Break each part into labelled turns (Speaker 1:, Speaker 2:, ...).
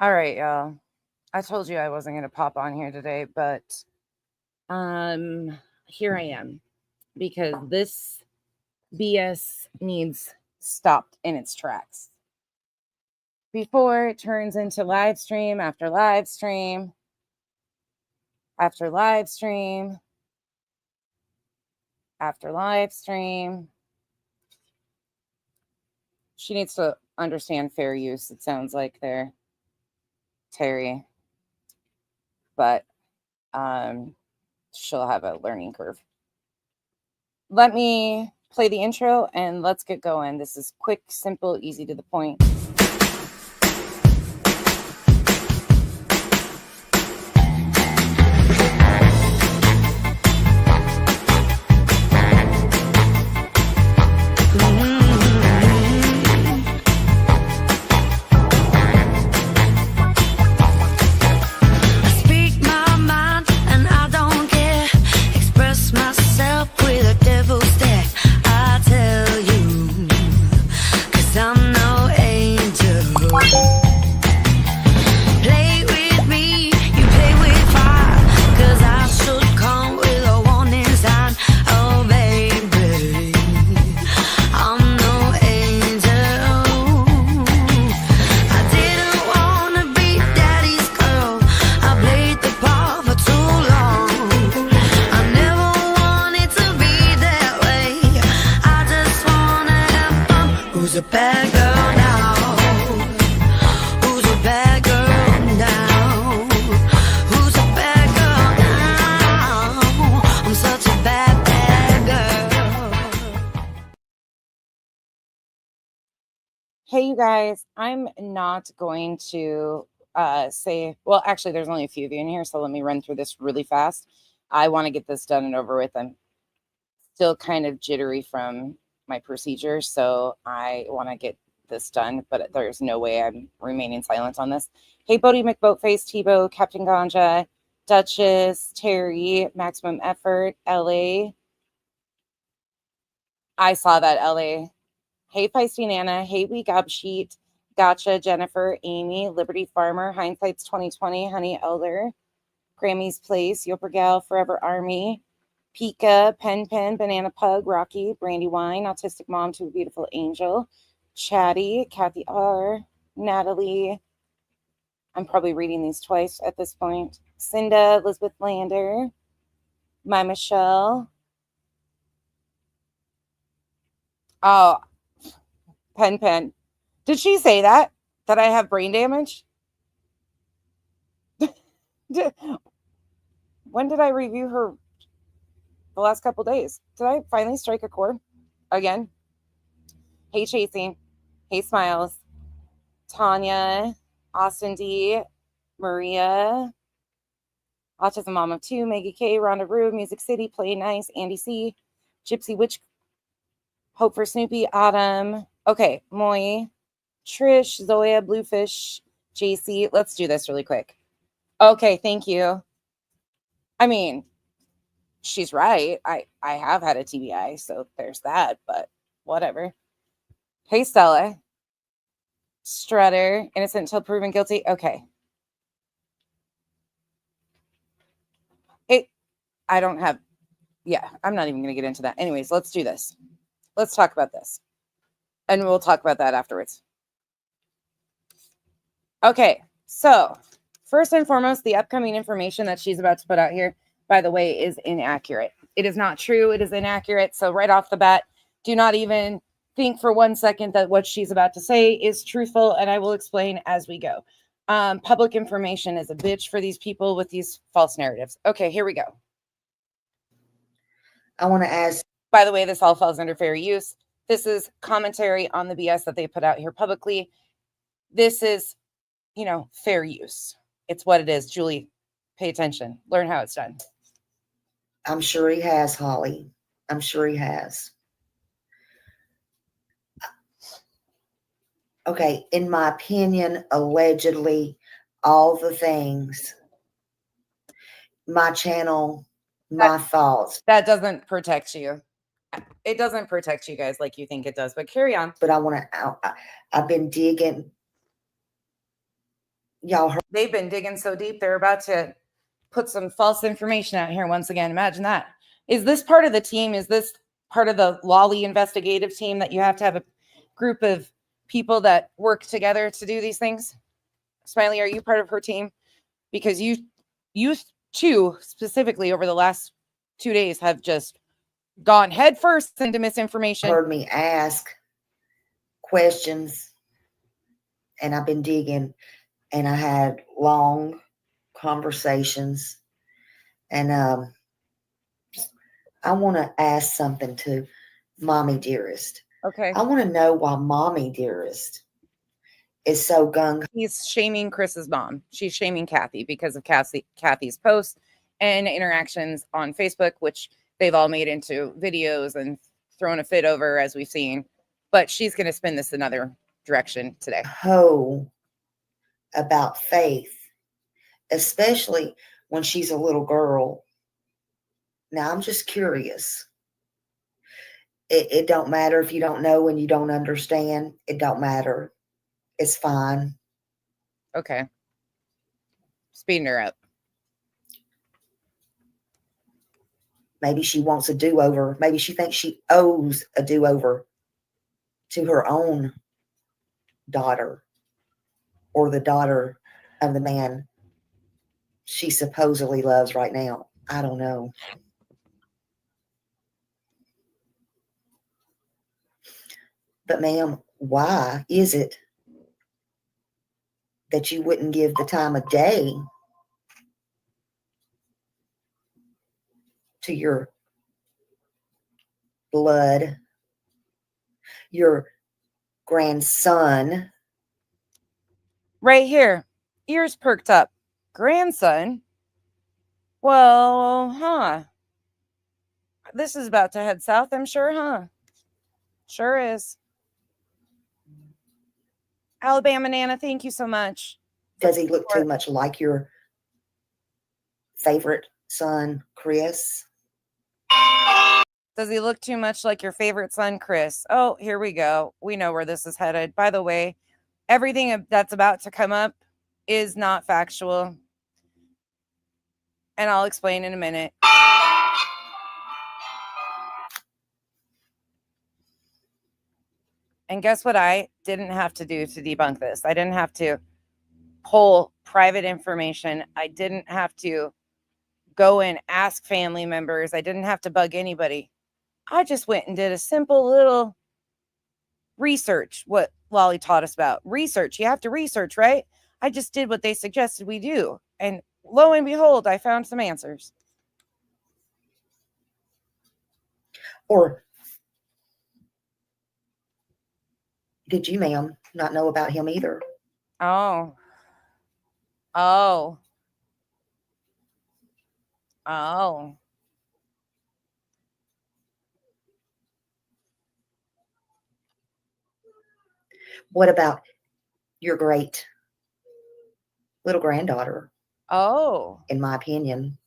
Speaker 1: All right, y'all. I told you I wasn't going to pop on here today, but here I am because this BS needs stopped in its tracks before it turns into live stream after live stream after live stream after live stream. She needs to understand fair use, it sounds like there, Terry. But she'll have a learning curve. Let me play the intro and let's get going. This is quick, simple, easy to the point. Hey, you guys, I'm not going to say, well, actually, there's only a few of you in here, so let me run through this really fast. I want to get this done and over with. I'm still kind of jittery from my procedure, so I want to get this done, but there's no way I'm remaining silent on this. Hey, Bodie McBoatface, Tebow, Captain Ganja, Duchess, Terry, Maximum Effort, LA. I saw that, LA. Hey, Feisty Nana. Hey, We Gobsheet. Gotcha, Jennifer, Amy, Liberty Farmer, Hindsight's 2020, Honey Elder, Grammy's Place, Yoper Gal, Forever Army, Pika, Pen Pen, Banana Pug, Rocky, Brandywine, Autistic Mom to a Beautiful Angel, Chatty, Kathy R, Natalie. I'm probably reading these twice at this point. Cinda, Elizabeth Lander, My Michelle. Oh, Pen Pen. Did she say that? That I have brain damage? When did I review her? The last couple days. Did I finally strike a chord again? Hey, Chasing. Hey, Smiles. Tanya. Austin D. Maria. Autism Mom of Two. Maggie K. Rhonda Rue. Music City. Play Nice. Andy C. Gypsy Witch. Hope for Snoopy. Autumn. Okay. Moy. Trish. Zoya. Bluefish. JC. Let's do this really quick. Okay. Thank you. I mean, she's right. I have had a TBI, so there's that, but whatever. Hey, Stella. Strutter. Innocent until proven guilty. Okay. I don't have, yeah, I'm not even going to get into that. Anyways, let's do this. Let's talk about this. And we'll talk about that afterwards. Okay, so first and foremost, the upcoming information that she's about to put out here, by the way, is inaccurate. It is not true. It is inaccurate. So right off the bat, do not even think for 1 second that what she's about to say is truthful, and I will explain as we go. Public information is a bitch for these people with these false narratives. Okay, here we go.
Speaker 2: I want to ask.
Speaker 1: By the way, this all falls under fair use. This is commentary on the BS that they put out here publicly. This is, you know, fair use. It's what it is. Julie, pay attention. Learn how it's done.
Speaker 2: I'm sure he has, Holly. I'm sure he has. Okay, in my opinion, allegedly, all the things, my channel, my thoughts.
Speaker 1: That doesn't protect you. It doesn't protect you guys like you think it does, but carry on.
Speaker 2: But I want to, I've been digging. Y'all heard
Speaker 1: They've been digging so deep, they're about to put some false information out here once again. Imagine that. Is this part of the team? Is this part of the Lolly investigative team that you have to have a group of people that work together to do these things? Smiley, are you part of her team? Because you two specifically over the last 2 days have just gone headfirst into misinformation.
Speaker 2: heard me ask questions, and I've been digging, and I had long conversations, and I want to ask something to Mommy Dearest.
Speaker 1: Okay.
Speaker 2: I want to know why Mommy Dearest is so gung.
Speaker 1: He's shaming Chris's mom. She's shaming Kathy because of Kathy's posts and interactions on Facebook, which they've all made into videos and thrown a fit over, as we've seen. But she's going to spin this another direction today.
Speaker 2: About Faith, especially when she's a little girl. Now, I'm just curious. It don't matter if you don't know and you don't understand. It don't matter. It's fine.
Speaker 1: Okay. Speeding her up.
Speaker 2: Maybe she wants a do-over. Maybe she thinks she owes a do-over to her own daughter or the daughter of the man she supposedly loves right now. I don't know. But ma'am, why is it that you wouldn't give the time of day to your blood, your grandson?
Speaker 1: Right here. Ears perked up. Grandson? Well, this is about to head south, I'm sure, huh? Sure is. Alabama Nana, thank you so much.
Speaker 2: Does he look too much like your favorite son, Chris?
Speaker 1: Does he look too much like your favorite son, Chris? Oh, here we go. We know where this is headed. By the way, everything that's about to come up is not factual. And I'll explain in a minute. And guess what I didn't have to do to debunk this? I didn't have to pull private information. I didn't have to go and ask family members. I didn't have to bug anybody. I just went and did a simple little research, what Lolly taught us about. Research. You have to research, right? I just did what they suggested we do. And lo and behold, I found some answers.
Speaker 2: Or did you, ma'am, not know about him either?
Speaker 1: Oh.
Speaker 2: What about your great little granddaughter?
Speaker 1: Oh.
Speaker 2: In my opinion.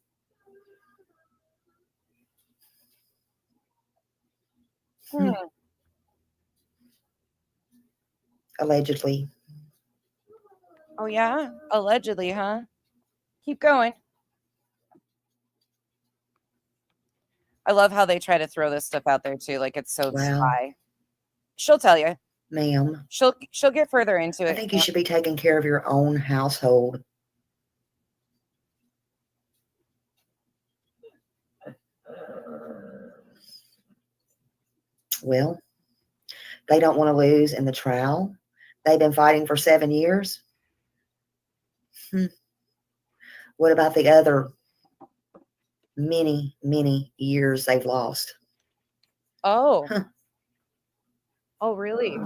Speaker 2: Allegedly.
Speaker 1: Oh, yeah? Allegedly, huh? Keep going. I love how they try to throw this stuff out there, too. Like, it's so spy. She'll tell you.
Speaker 2: Ma'am.
Speaker 1: She'll get further into it.
Speaker 2: I think you should be taking care of your own household. Well, they don't want to lose in the trial. They've been fighting for 7 years. What about the other many, many years they've lost?
Speaker 1: Oh. Oh, really?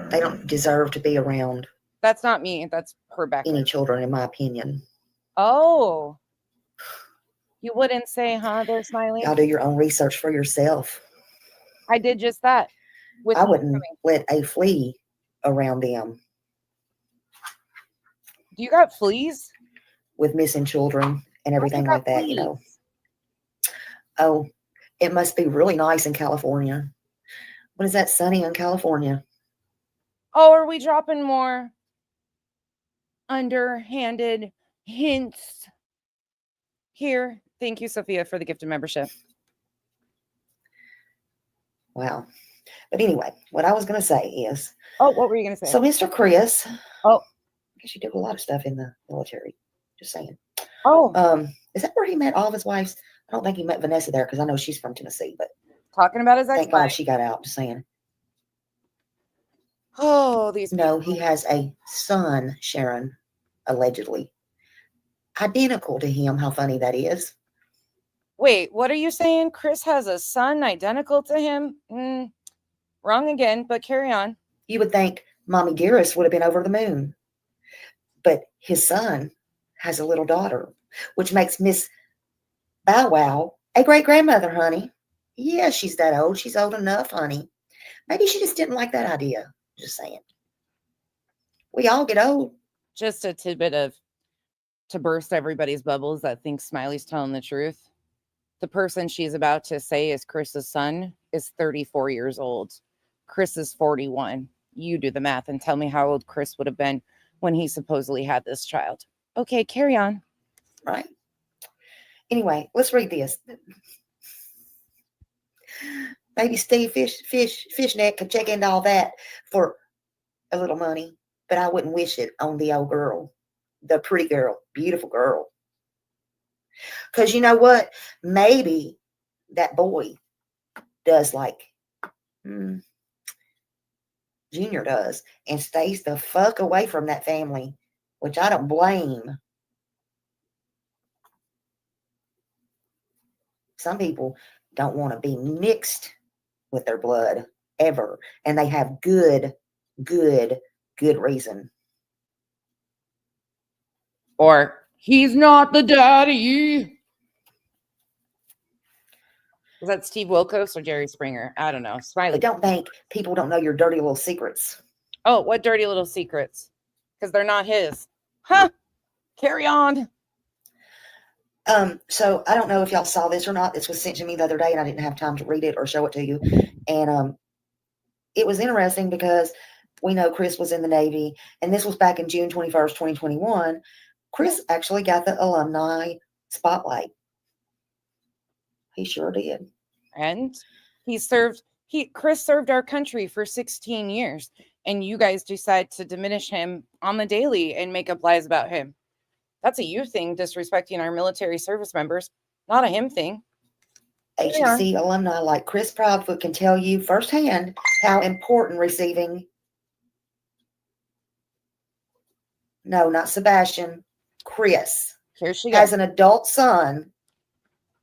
Speaker 2: They don't deserve to be around.
Speaker 1: That's not me. That's her back.
Speaker 2: Any children, in my opinion.
Speaker 1: Oh. You wouldn't say, huh, there, Smiley?
Speaker 2: Y'all do your own research for yourself.
Speaker 1: I did just that.
Speaker 2: I wouldn't let a flea around them.
Speaker 1: You got fleas?
Speaker 2: With missing children and everything like that, you know. Oh, it must be really nice in California. When is that sunny in California?
Speaker 1: Oh, are we dropping more? underhanded hints here. Thank you, Sophia, for the gift of membership.
Speaker 2: Wow. But anyway, what I was going to say is.
Speaker 1: Oh, what were you going to say?
Speaker 2: So, Mr. Chris.
Speaker 1: Oh.
Speaker 2: I guess you did a lot of stuff in the military. Just saying.
Speaker 1: Oh.
Speaker 2: Is that where he met all of his wives? I don't think he met Vanessa there because I know she's from Tennessee, but.
Speaker 1: Talking about his ex-wife.
Speaker 2: Thank God she got out, just saying.
Speaker 1: Oh, these people.
Speaker 2: No, he has a son, Sharon, allegedly. Identical to him. How funny that is.
Speaker 1: Wait, what are you saying? Chris has a son identical to him? Wrong again, but carry on.
Speaker 2: You would think Mommy Dearest would have been over the moon. But his son has a little daughter, which makes Miss Bow Wow a great-grandmother, honey. Yeah, she's that old. She's old enough, honey. Maybe she just didn't like that idea. Just saying. We all get old.
Speaker 1: Just a tidbit to burst everybody's bubbles that thinks Smiley's telling the truth. The person she's about to say is Chris's son is 34 years old. Chris is 41. You do the math and tell me how old Chris would have been when he supposedly had this child. Okay, carry on.
Speaker 2: Right. Anyway, let's read this. Maybe Steve Fishnet could check into all that for a little money, but I wouldn't wish it on the old girl, the pretty girl, beautiful girl. Because you know what? Maybe that boy does like Junior does and stays the fuck away from that family, which I don't blame. Some people don't want to be mixed with their blood ever, and they have good reason.
Speaker 1: Or he's not the daddy. Was that Steve Wilkos or Jerry Springer? I don't know. Smiley.
Speaker 2: But don't think people don't know your dirty little secrets.
Speaker 1: Oh, what dirty little secrets? Because they're not his. Huh? Carry on.
Speaker 2: So I don't know if y'all saw this or not. This was sent to me the other day and I didn't have time to read it or show it to you. And it was interesting because we know Chris was in the Navy, and this was back in June 21st, 2021. Chris actually got the alumni spotlight. He sure did.
Speaker 1: And Chris served our country for 16 years, and you guys decide to diminish him on the daily and make up lies about him. That's a you thing, disrespecting our military service members, not a him thing.
Speaker 2: HEC alumni like Chris Proudfoot can tell you firsthand how important receiving. No, not Sebastian. Chris.
Speaker 1: Here she
Speaker 2: has
Speaker 1: goes.
Speaker 2: An adult son.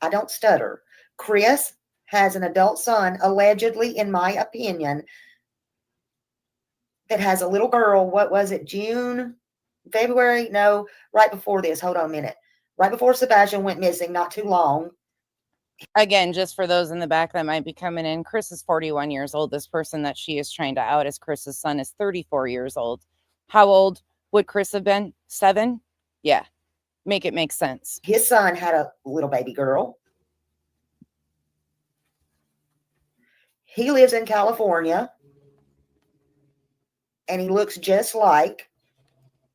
Speaker 2: I don't stutter. Chris has an adult son, allegedly, in my opinion, that has a little girl. What was it? February? No, right before this. Hold on a minute. Right before Sebastian went missing, not too long.
Speaker 1: Again, just for those in the back that might be coming in, Chris is 41 years old. This person that she is trying to out as Chris's son is 34 years old. How old would Chris have been? 7? Yeah. Make it make sense.
Speaker 2: His son had a little baby girl. He lives in California. And he looks just like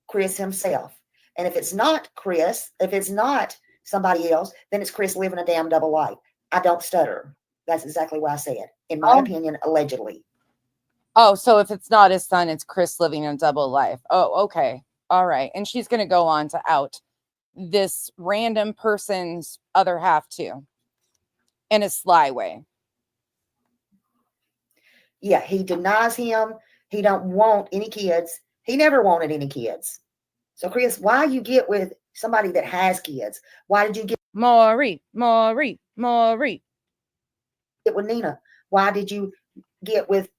Speaker 2: Chris himself. And if it's not Chris, if it's not somebody else, then it's Chris living a damn double life. I don't stutter. That's exactly what I said. In my opinion, allegedly.
Speaker 1: Oh, so if it's not his son, it's Chris living a double life. Oh, okay. All right. And she's going to go on to out this random person's other half too. In a sly way.
Speaker 2: Yeah, he denies him. He don't want any kids. He never wanted any kids. So, Chris, why you get with somebody that has kids? Why did you get
Speaker 1: Maury?
Speaker 2: Get with Nina? Why did you get with,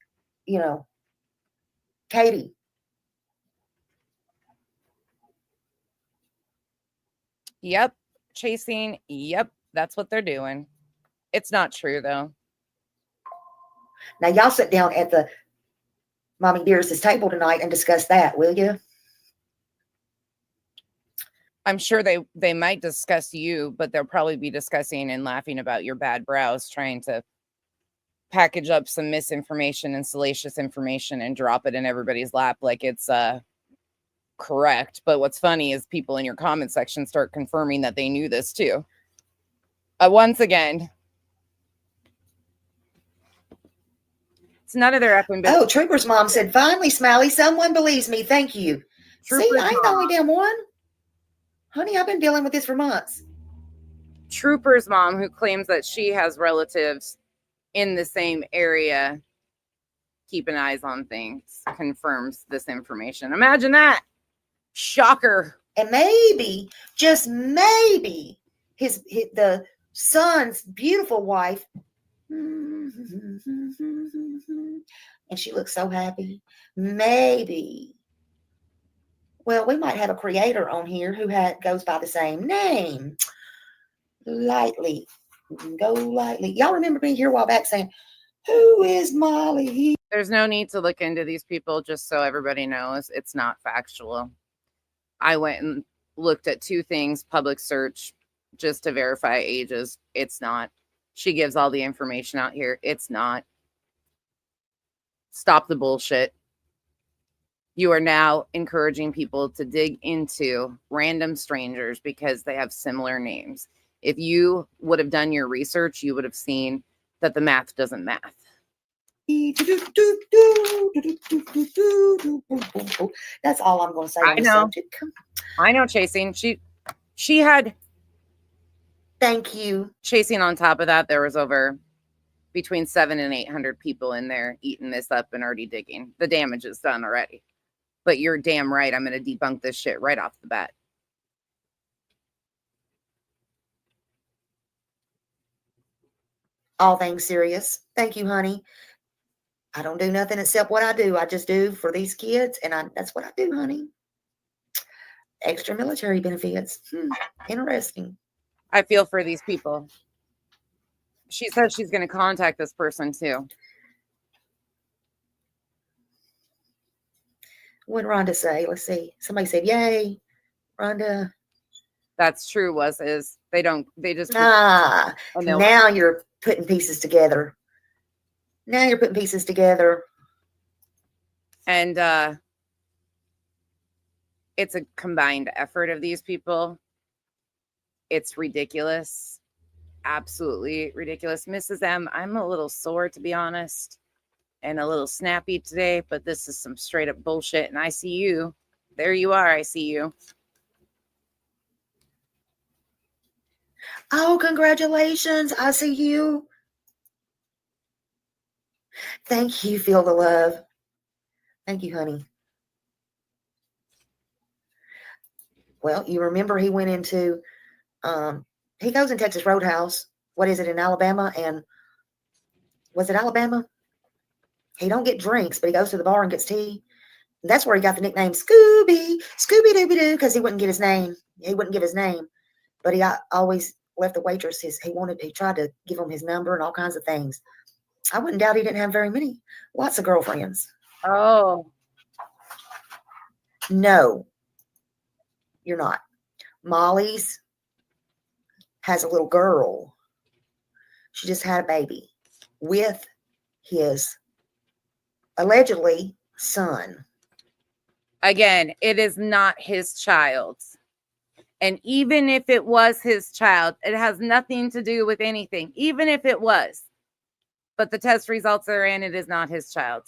Speaker 2: Katie?
Speaker 1: Yep. Chasing. Yep. That's what they're doing. It's not true, though.
Speaker 2: Now, y'all sit down at the Mommy Dearest's table tonight and discuss that, will you?
Speaker 1: I'm sure they might discuss you, but they'll probably be discussing and laughing about your bad brows, trying to package up some misinformation and salacious information and drop it in everybody's lap like it's correct. But what's funny is people in your comment section start confirming that they knew this too. Once again, it's none of their effing business.
Speaker 2: Oh, Trooper's mom said, finally, Smiley, someone believes me. Thank you.
Speaker 1: Trooper's
Speaker 2: See, I ain't the
Speaker 1: mom.
Speaker 2: only damn one. Honey, I've been dealing with this for months.
Speaker 1: Trooper's mom, who claims that she has relatives in the same area, keeping eyes on things, confirms this information. Imagine that. Shocker.
Speaker 2: And maybe, just maybe, the son's beautiful wife, and she looks so happy. Maybe. Well, we might have a creator on here who goes by the same name. Lightly. Go lightly. Y'all remember being here a while back saying, who is Molly?
Speaker 1: There's no need to look into these people, just so everybody knows it's not factual. I went and looked at 2 things, public search, just to verify ages. It's not. She gives all the information out here. It's not. Stop the bullshit. You are now encouraging people to dig into random strangers because they have similar names. If you would have done your research, you would have seen that the math doesn't math.
Speaker 2: That's all I'm going to say on the subject.
Speaker 1: I know, Chasing. She had.
Speaker 2: Thank you.
Speaker 1: Chasing, on top of that, there was over between 700 and 800 people in there eating this up and already digging. The damage is done already. But you're damn right. I'm going to debunk this shit right off the bat.
Speaker 2: All things serious. Thank you, honey. I don't do nothing except what I do. I just do for these kids, and that's what I do, honey. Extra military benefits. Interesting.
Speaker 1: I feel for these people. She says she's going to contact this person too.
Speaker 2: What did Rhonda say? Let's see. Somebody said, yay. Rhonda.
Speaker 1: That's true. They just.
Speaker 2: Now you're putting pieces together. And
Speaker 1: it's a combined effort of these people. It's ridiculous. Absolutely ridiculous. Mrs. M, I'm a little sore, to be honest, and a little snappy today, but this is some straight up bullshit. And I see you. There you are. I see you.
Speaker 2: Oh, congratulations. I see you. Thank you. Feel the love. Thank you, honey. Well, you remember he went into, he goes in Texas Roadhouse. What is it, in Alabama? And was it Alabama? He don't get drinks, but he goes to the bar and gets tea. And that's where he got the nickname Scooby-Dooby-Doo, because he wouldn't get his name. He wouldn't give his name. But he always left the waitress he tried to give him his number and all kinds of things. I wouldn't doubt he didn't have very many. Lots of girlfriends.
Speaker 1: Oh.
Speaker 2: No, you're not. Molly's has a little girl. She just had a baby with his allegedly son.
Speaker 1: Again, it is not his child. And even if it was his child, it has nothing to do with anything. Even if it was. But the test results are in, it is not his child.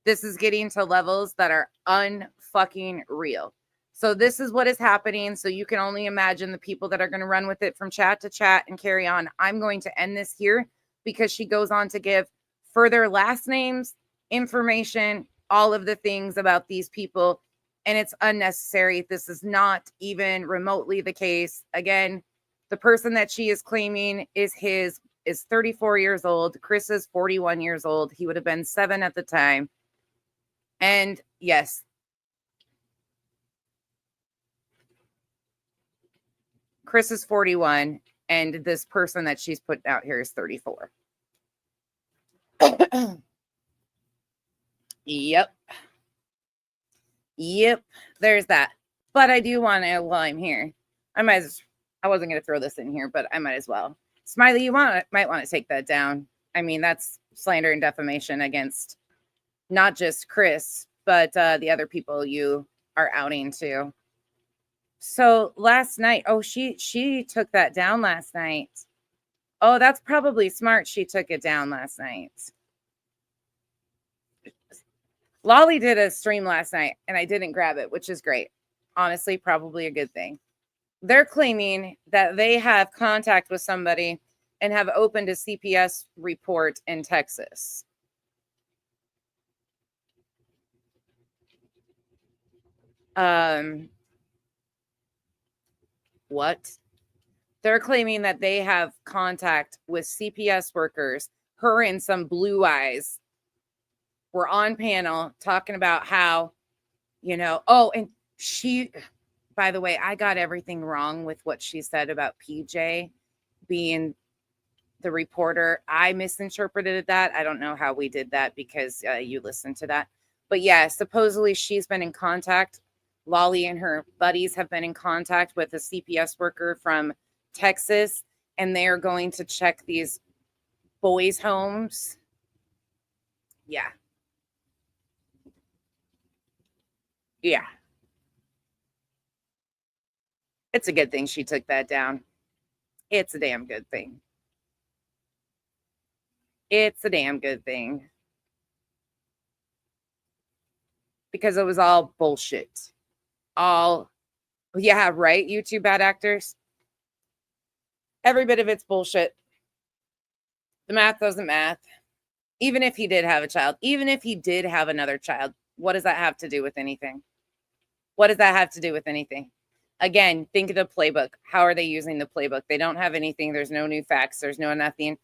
Speaker 1: This is getting to levels that are unfucking real. So this is what is happening. So you can only imagine the people that are going to run with it from chat to chat and carry on. I'm going to end this here because she goes on to give further last names, information, all of the things about these people. And it's unnecessary. This is not even remotely the case. Again, the person that she is claiming is 34 years old. Chris is 41 years old. He would have been 7 at the time. And yes, Chris is 41, and this person that she's put out here is 34. Yep. There's that. But I do want to, while I'm here, I wasn't going to throw this in here, but I might as well. Smiley, you might want to take that down. I mean, that's slander and defamation against not just Chris but the other people you are outing to. So last night, oh, she took that down last night. Oh, that's probably smart. She took it down last night. Lolly did a stream last night and I didn't grab it, which is great. Honestly, probably a good thing. They're claiming that they have contact with somebody and have opened a CPS report in Texas. What? They're claiming that they have contact with CPS workers. Her and some blue eyes were on panel talking about how, oh, and she, by the way, I got everything wrong with what she said about PJ being the reporter. I misinterpreted that. I don't know how we did that because you listened to that. But yeah, supposedly she's been in contact. Lolly and her buddies have been in contact with a CPS worker from Texas, and they're going to check these boys' homes. Yeah. Yeah. It's a good thing she took that down. It's a damn good thing. It's a damn good thing. Because it was all bullshit. All, yeah, right? You two bad actors. Every bit of it's bullshit. The math doesn't math. Even if he did have a child, even if he did have another child, what does that have to do with anything? What does that have to do with anything? Again, think of the playbook. How are they using the playbook? They don't have anything. There's no new facts. There's no nothing.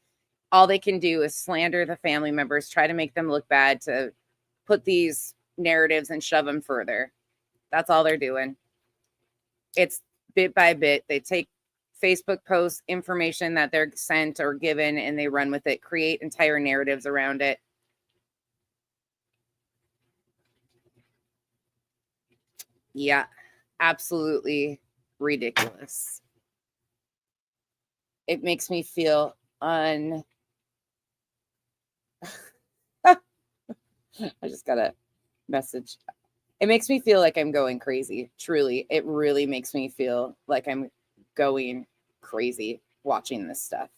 Speaker 1: All they can do is slander the family members, try to make them look bad, to put these narratives and shove them further. That's all they're doing. It's bit by bit. They take Facebook posts, information that they're sent or given, and they run with it, create entire narratives around it. Yeah, absolutely ridiculous. It makes me feel I just got a message. It makes me feel like I'm going crazy. Truly, it really makes me feel like I'm going crazy watching this stuff.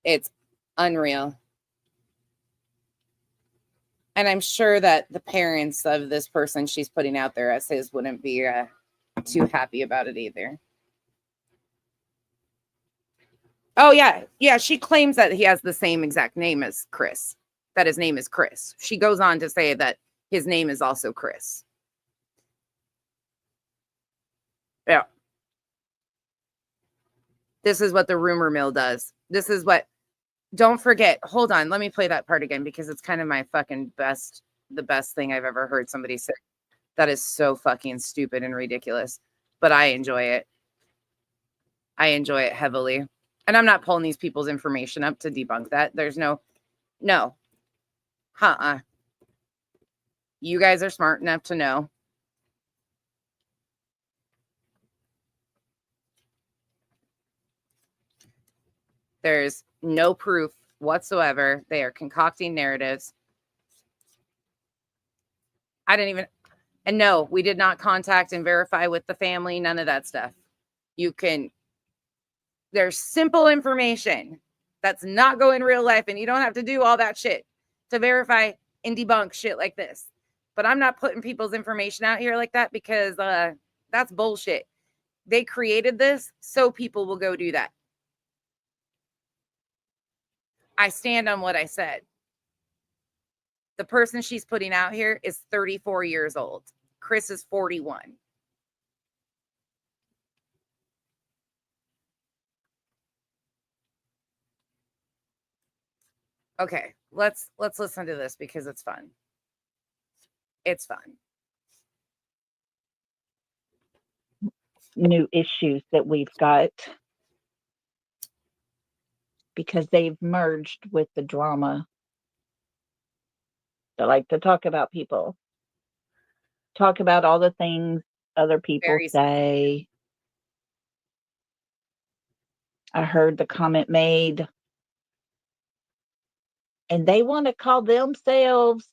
Speaker 1: It's unreal. And I'm sure that the parents of this person she's putting out there as his wouldn't be too happy about it either. Oh, yeah. Yeah, she claims that he has the same exact name as Chris, that his name is Chris. She goes on to say that his name is also Chris. Yeah. This is what the rumor mill does. This is what, don't forget, hold on, let me play that part again because it's kind of my fucking the best thing I've ever heard somebody say. That is so fucking stupid and ridiculous, but I enjoy it. I enjoy it heavily. And I'm not pulling these people's information up to debunk that. There's no. You guys are smart enough to know. There's no proof whatsoever. They are concocting narratives. I didn't even, and no, we did not contact and verify with the family. None of that stuff. There's simple information that's not going real life, and you don't have to do all that shit to verify and debunk shit like this. But I'm not putting people's information out here like that because that's bullshit. They created this so people will go do that. I stand on what I said. The person she's putting out here is 34 years old. Chris is 41. Okay, let's listen to this because it's fun. It's fun.
Speaker 3: New issues that we've got because they've merged with the drama. They like to talk about people, talk about all the things other people say. I heard the comment made And they want to call themselves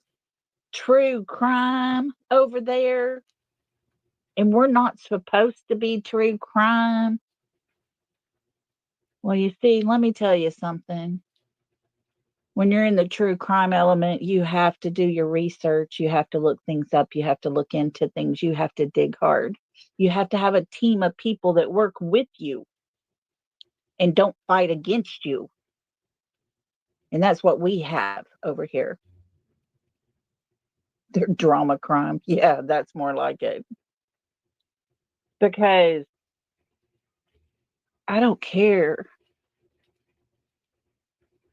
Speaker 3: true crime over there. And we're not supposed to be true crime. Well, you see, let me tell you something. When you're in the true crime element, you have to do your research. You have to look things up. You have to look into things. You have to dig hard. You have to have a team of people that work with you and don't fight against you. And that's what we have over here. They're drama crime. Yeah, that's more like it. Because I don't care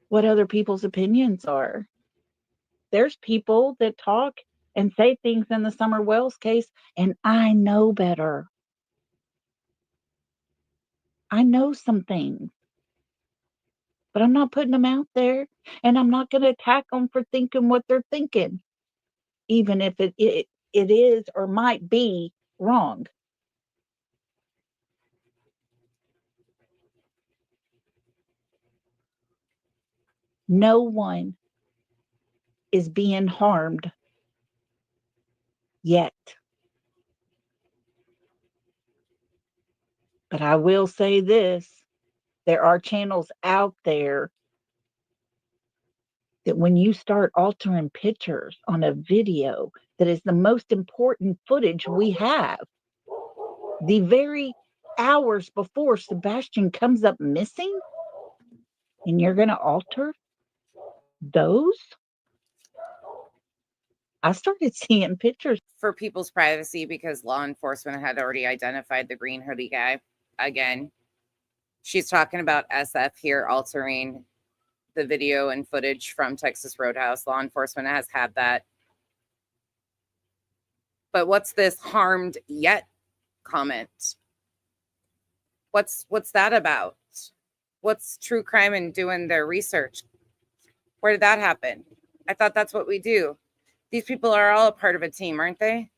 Speaker 3: what other people's opinions are. There's people that talk and say things in the Summer Wells case, and I know better. I know some things, but I'm not putting them out there, and I'm not going to attack them for thinking what they're thinking, even if it is or might be wrong. No one is being harmed yet. But I will say this, there are channels out there that when you start altering pictures on a video that is the most important footage we have, the very hours before Sebastian comes up missing, and you're going to alter those? I started seeing pictures.
Speaker 1: For people's privacy, because law enforcement had already identified the green hoodie guy. Again, she's talking about SF here altering the video and footage from Texas Roadhouse. Law enforcement has had that. But what's this harmed yet comment? What's that about? What's true crime and doing their research? Where did that happen? I thought that's what we do. These people are all a part of a team, aren't they?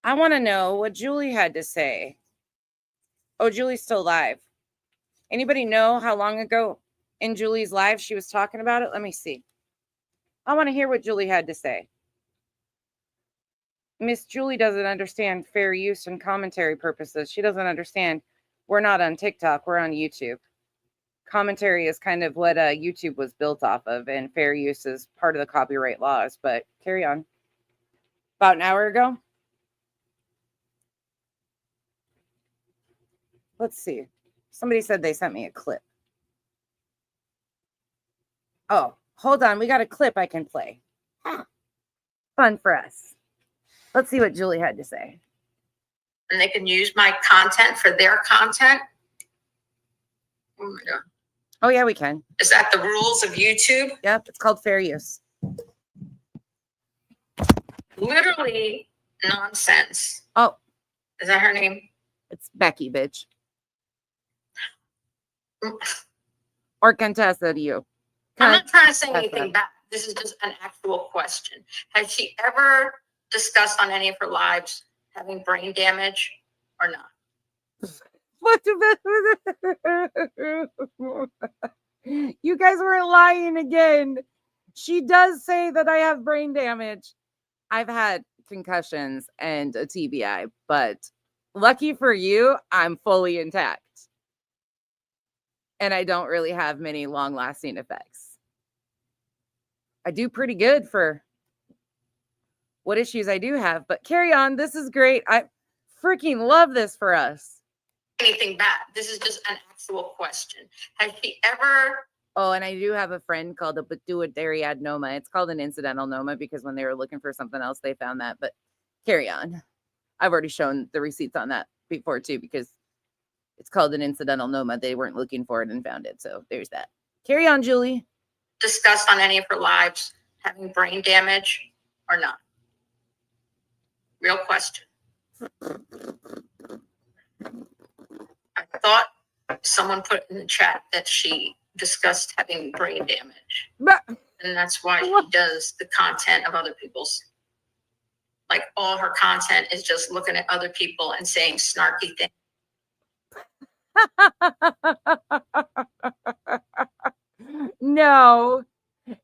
Speaker 1: I want to know what Julie had to say. Oh, Julie's still live. Anybody know how long ago in Julie's live she was talking about it? Let me see. I want to hear what Julie had to say. Miss Julie doesn't understand fair use and commentary purposes. She doesn't understand we're not on TikTok, we're on YouTube. Commentary is kind of what YouTube was built off of, and fair use is part of the copyright laws. But carry on. About an hour ago. Let's see. Somebody said they sent me a clip. Oh, hold on. We got a clip I can play. Fun for us. Let's see what Julie had to say.
Speaker 4: And they can use my content for their content. Oh my God.
Speaker 1: Oh, yeah, we can.
Speaker 4: Is that the rules of YouTube?
Speaker 1: Yep, it's called fair use.
Speaker 4: Literally nonsense.
Speaker 1: Oh.
Speaker 4: Is that her name?
Speaker 1: It's Becky, bitch. Or Contessa to you.
Speaker 4: I'm not trying to say anything bad. This is just an actual question. Has she ever discussed on any of her lives having brain damage or not?
Speaker 1: You guys were lying again. She does say that I have brain damage. I've had concussions and a TBI, but lucky for you, I'm fully intact. And I don't really have many long-lasting effects. I do pretty good for what issues I do have, but carry on. This is great. I freaking love this for us.
Speaker 4: Anything bad. This is just an actual question. Has she ever...
Speaker 1: Oh, and I do have a friend called a pituitary adenoma. It's called an incidental noma because when they were looking for something else, they found that. But carry on. I've already shown the receipts on that before too, because it's called an incidental noma. They weren't looking for it and found it. So there's that. Carry on, Julie.
Speaker 4: Discussed on any of her lives having brain damage or not? Real question. I thought someone put in the chat that she discussed having brain damage. And that's why she does the content of other people's. Like all her content is just looking at other people and saying snarky things.
Speaker 1: No.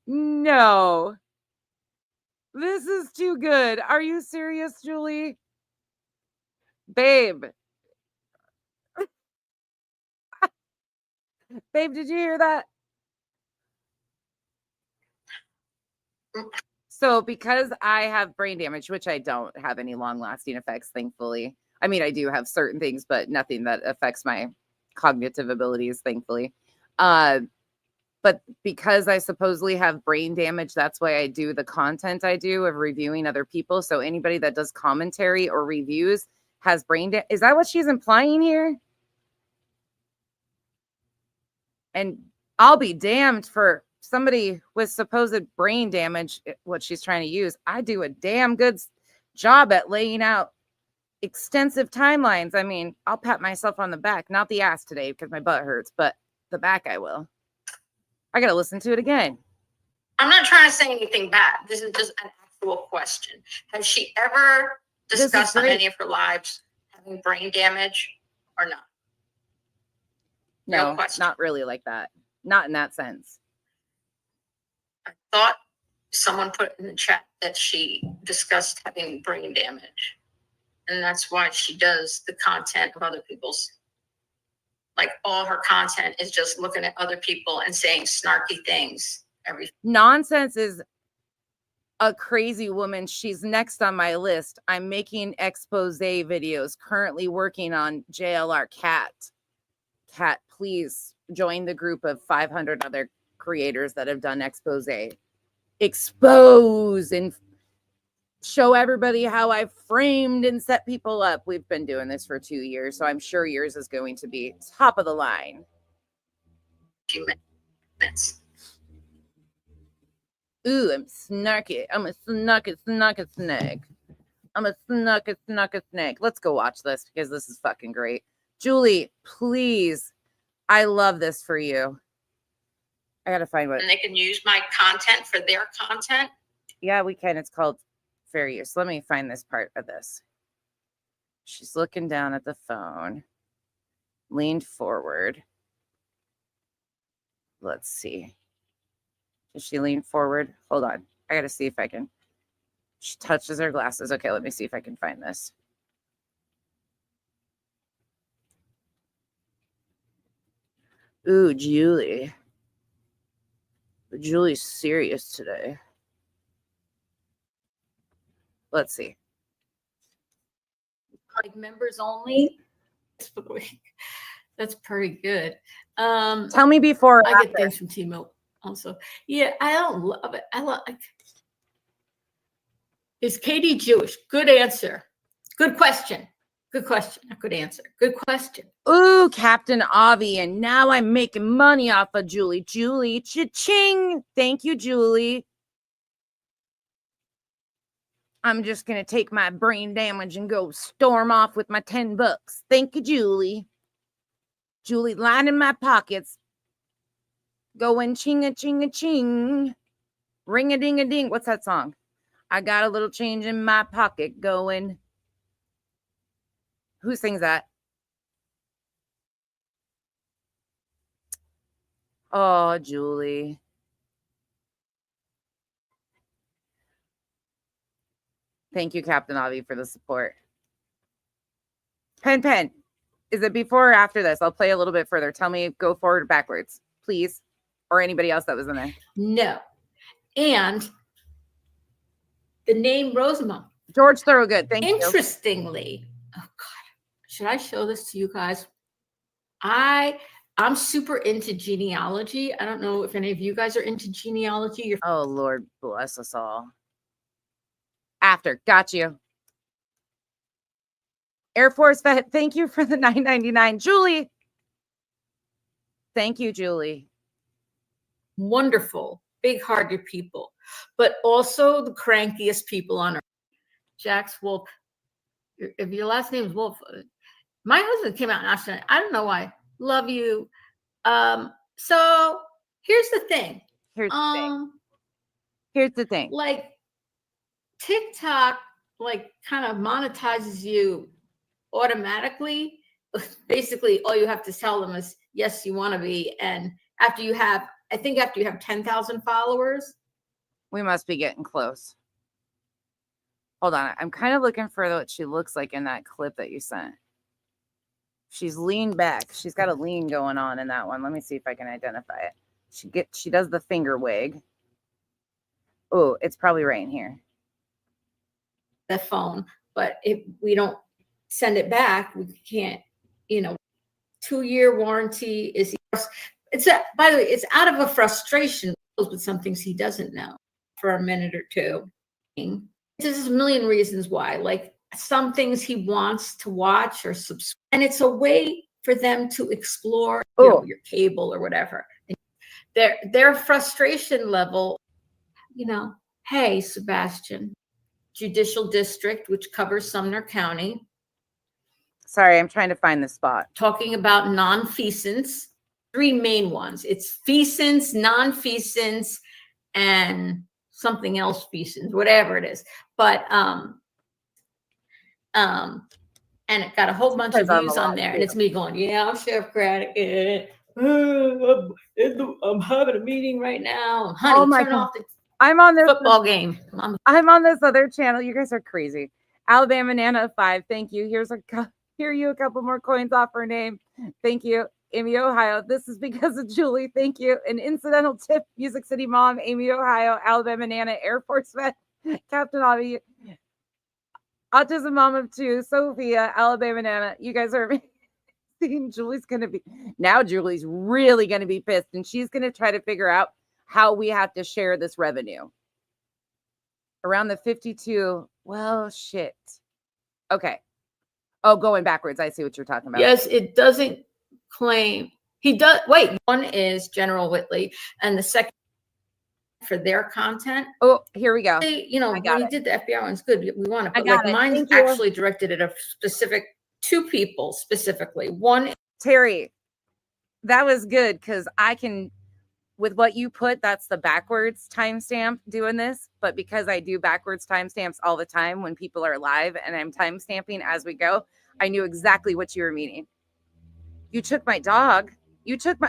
Speaker 1: No. This is too good. Are you serious, Julie? Babe. Babe, did you hear that? So because I have brain damage, which I don't have any long-lasting effects, thankfully. I mean, I do have certain things, but nothing that affects my cognitive abilities, thankfully. But because I supposedly have brain damage, that's why I do the content I do of reviewing other people. So anybody that does commentary or reviews has brain damage. Is that what she's implying here? And I'll be damned for somebody with supposed brain damage, what she's trying to use. I do a damn good job at laying out extensive timelines. I mean, I'll pat myself on the back, not the ass today because my butt hurts, but the back I will. I got to listen to it again.
Speaker 4: I'm not trying to say anything bad. This is just an actual question. Has she ever discussed on any of her lives having brain damage or not?
Speaker 1: No, not really like that. Not in that sense.
Speaker 4: I thought someone put in the chat that she discussed having brain damage. And that's why she does the content of other people's. Like all her content is just looking at other people and saying snarky things.
Speaker 1: Nonsense is a crazy woman. She's next on my list. I'm making expose videos, currently working on JLR Cat. Cat, please join the group of 500 other creators that have done expose. Expose and show everybody how I framed and set people up. We've been doing this for 2 years, so I'm sure yours is going to be top of the line.
Speaker 4: Few minutes.
Speaker 1: Ooh, I'm snarky. I'm a snarky snake. I'm a snarky snake. Let's go watch this because this is fucking great. Julie, please. I love this for you. I gotta find what.
Speaker 4: And they can use my content for their content?
Speaker 1: Yeah, we can. It's called fair use. Let me find this part of this. She's looking down at the phone. Leaned forward. Let's see. Does she lean forward? Hold on. I gotta see if I can. She touches her glasses. Okay, let me see if I can find this. Ooh, Julie. Julie's serious today. Let's see.
Speaker 5: Like members only. That's pretty good.
Speaker 1: Tell me before.
Speaker 5: I get things from T-Mobile also. Yeah, I don't love it. Is Katie Jewish? Good answer. Good question. Good question. A good answer. Good question.
Speaker 1: Ooh, Captain Avi, and now I'm making money off of Julie. Julie, cha-ching. Thank you, Julie. I'm just going to take my brain damage and go storm off with my $10. Thank you, Julie. Julie, lining my pockets. Going ching-a-ching-a-ching. Ring-a-ding-a-ding. What's that song? I got a little change in my pocket going. Who sings that? Oh, Julie. Thank you, Captain Avi, for the support. Pen. Is it before or after this? I'll play a little bit further. Tell me, go forward or backwards, please. Or anybody else that was in there.
Speaker 5: No. And the name Rosamond.
Speaker 1: George Thorogood, thank you.
Speaker 5: Interestingly, oh God, should I show this to you guys? I'm super into genealogy. I don't know if any of you guys are into genealogy.
Speaker 1: Oh, Lord bless us all. After, got you. Air Force Vet, thank you for the $9.99. Julie. Thank you, Julie.
Speaker 5: Wonderful, big-hearted people, but also the crankiest people on earth. Jax Wolf. If your last name is Wolf, my husband came out and asked me, I don't know why. Love you. So here's the thing.
Speaker 1: Here's the thing.
Speaker 5: Like TikTok, like kind of monetizes you automatically. Basically, all you have to tell them is yes, you want to be, and after you have I think after you have 10,000 followers.
Speaker 1: We must be getting close. Hold on. I'm kind of looking for what she looks like in that clip that you sent. She's leaned back. She's got a lean going on in that one. Let me see if I can identify it. She does the finger wig. Oh, it's probably right in here.
Speaker 5: The phone, but if we don't send it back, we can't, 2-year warranty is, by the way, it's out of a frustration with some things he doesn't know for a minute or two. There's a million reasons why, like some things he wants to watch or subscribe, and it's a way for them to explore your cable or whatever. Their frustration level, hey, Sebastian, Judicial District, which covers Sumner County.
Speaker 1: Sorry, I'm trying to find the spot.
Speaker 5: Talking about nonfeasance, 3 main ones. It's feasance, nonfeasance, and something else feasance, whatever it is. But and it got a whole bunch of views on there, and it's me going, yeah, I'm Chef Craddock. I'm having a meeting right now. Honey, turn off the
Speaker 1: I'm on this
Speaker 5: football game.
Speaker 1: I'm on this other channel. You guys are crazy. Alabama Nana 5. Thank you. Here you a couple more coins off her name. Thank you. Amy, Ohio. This is because of Julie. Thank you. An incidental tip. Music City Mom, Amy, Ohio, Alabama Nana, Air Force vet, Captain Avi, Autism Mom of 2, Sophia, Alabama Nana. You guys are amazing. Julie's really going to be pissed, and she's going to try to figure out how we have to share this revenue. Around the 52. Well, shit. Okay. Oh, going backwards. I see what you're talking about.
Speaker 5: Yes, it doesn't claim. He does. Wait, one is General Whitley, and the second for their content.
Speaker 1: Oh, here we go.
Speaker 5: When he did the FBI one's good. We want it, but
Speaker 1: like
Speaker 5: mine's actually directed at a specific 2 people specifically. One,
Speaker 1: Terry, that was good because I can, with what you put, that's the backwards timestamp doing this. But because I do backwards timestamps all the time when people are live and I'm timestamping as we go, I knew exactly what you were meaning. You took my dog.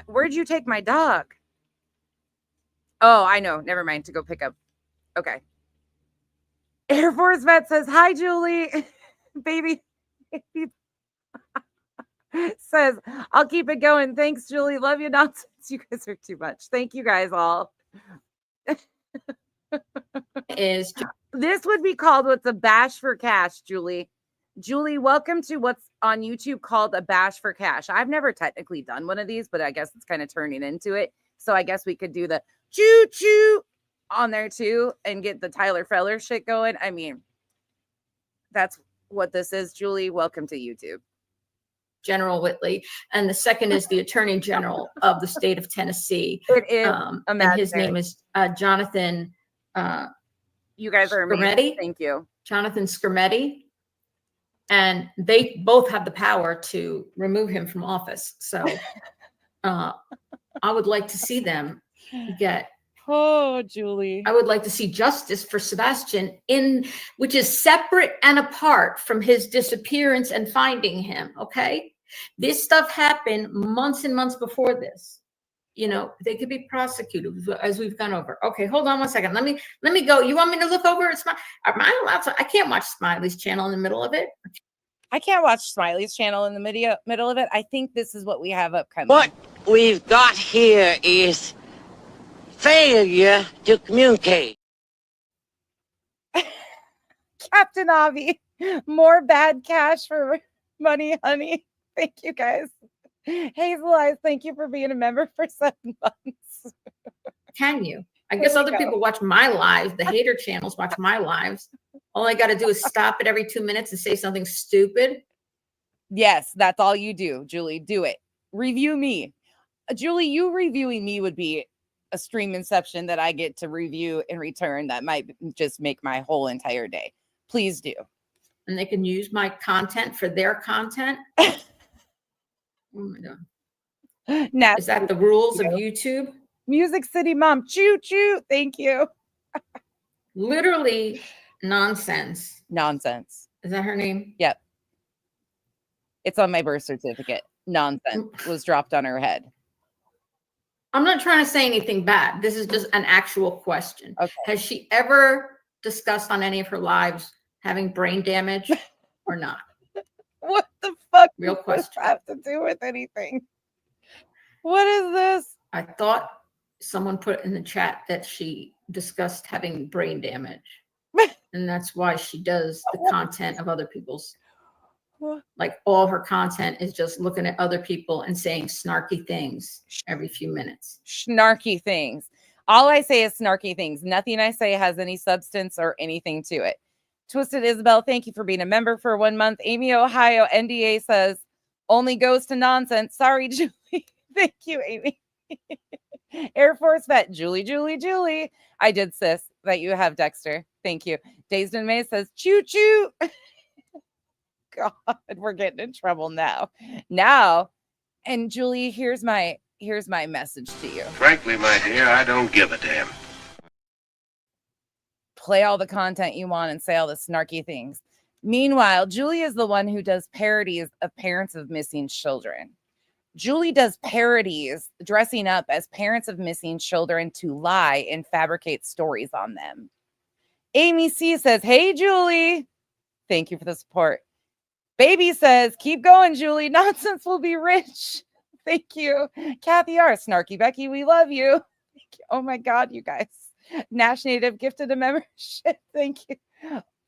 Speaker 1: Where'd you take my dog? Oh, I know. Never mind. To go pick up. Okay. Air Force Vet says, hi, Julie. Baby. Says, I'll keep it going. Thanks, Julie. Love you. Nonsense. You guys are too much. Thank you guys all.
Speaker 5: is
Speaker 1: This would be called what's a bash for cash, Julie. Julie, welcome to what's on YouTube called a bash for cash. I've never technically done one of these, but I guess it's kind of turning into it. So I guess we could do the choo choo on there too and get the Tyler Feller shit going. I mean, that's what this is, Julie. Welcome to YouTube.
Speaker 5: General Whitley, and the second is the Attorney General of the state of Tennessee.
Speaker 1: It is
Speaker 5: and his name is Jonathan.
Speaker 1: You guys are amazing.
Speaker 5: Skrmetti.
Speaker 1: Thank you,
Speaker 5: Jonathan Skrmetti, and they both have the power to remove him from office. So, I would like to see them get.
Speaker 1: Oh, Julie.
Speaker 5: I would like to see justice for Sebastian which is separate and apart from his disappearance and finding him. Okay. This stuff happened months and months before this. They could be prosecuted as we've gone over. Okay, hold on one second. Let me go. You want me to look over? Am I allowed to? I can't watch Smiley's channel in the middle of it.
Speaker 1: I can't watch Smiley's channel in the middle of it. I think this is what we have upcoming.
Speaker 6: What we've got here is failure to communicate.
Speaker 1: Captain Avi, more bad cash for money, honey. Thank you guys. Hazel Eyes, thank you for being a member for 7 months.
Speaker 5: Can you? I guess other people watch my lives. The hater channels watch my lives. All I got to do is stop it every 2 minutes and say something stupid.
Speaker 1: Yes, that's all you do, Julie. Do it. Review me. Julie, you reviewing me would be a stream inception that I get to review in return. That might just make my whole entire day. Please do.
Speaker 5: And they can use my content for their content. Oh my God.
Speaker 1: Now,
Speaker 5: is that the rules of YouTube?
Speaker 1: Music City Mom, choo choo. Thank you.
Speaker 5: Literally nonsense.
Speaker 1: Nonsense.
Speaker 5: Is that her name?
Speaker 1: Yep. It's on my birth certificate. Nonsense was dropped on her head.
Speaker 5: I'm not trying to say anything bad. This is just an actual question.
Speaker 1: Okay.
Speaker 5: Has she ever discussed on any of her lives having brain damage or not?
Speaker 1: What the fuck
Speaker 5: Real
Speaker 1: does this
Speaker 5: question.
Speaker 1: have to do with anything? What is this?
Speaker 5: I thought someone put in the chat that she discussed having brain damage. And that's why she does the content of other people's. Like all her content is just looking at other people and saying snarky things every few minutes.
Speaker 1: Snarky things. All I say is snarky things. Nothing I say has any substance or anything to it. Twisted Isabel, thank you for being a member for 1 month. Amy Ohio NDA says only goes to nonsense. Sorry, Julie. Thank you, Amy. Air Force Vet, Julie. I did, sis, that you have Dexter. Thank you. Dazed and May says choo choo. God, we're getting in trouble now. And Julie, here's my message to you.
Speaker 7: Frankly, my dear, I don't give a damn.
Speaker 1: Play all the content you want and say all the snarky things. Meanwhile, Julie is the one who does parodies of parents of missing children. Julie does parodies dressing up as parents of missing children to lie and fabricate stories on them. Amy C says, hey, Julie. Thank you for the support. Baby says, keep going, Julie. Nonsense will be rich. Thank you. Kathy R. Snarky Becky, we love you. Oh my God, you guys. Nash Native gifted a membership. Thank you.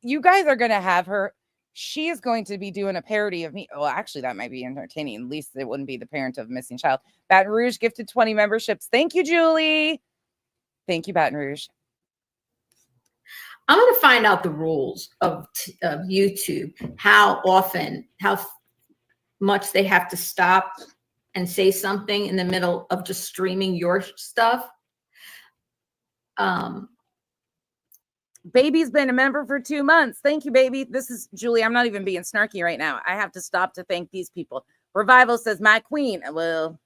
Speaker 1: You guys are going to have her. She is going to be doing a parody of me. Oh, actually, that might be entertaining. At least it wouldn't be the parent of a missing child. Baton Rouge gifted 20 memberships. Thank you, Julie. Thank you, Baton Rouge.
Speaker 5: I'm going to find out the rules of YouTube, how much they have to stop and say something in the middle of just streaming your stuff.
Speaker 1: Baby's been a member for 2 months. Thank you, baby. This is Julie. I'm not even being snarky right now. I have to stop to thank these people. Revival says, my queen. Well,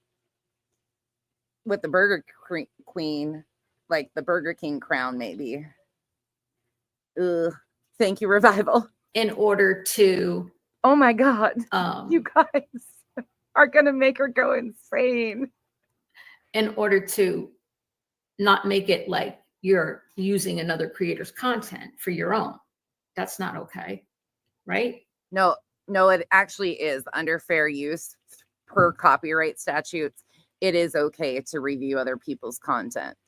Speaker 1: with the Burger Queen, like the Burger King crown, maybe. Ugh. Thank you, Revival.
Speaker 5: In order to,
Speaker 1: oh my God, you guys are gonna make her go insane.
Speaker 5: In order to not make it like you're using another creator's content for your own. That's not okay, right?
Speaker 1: No, it actually is under fair use per copyright statutes. It is okay to review other people's content.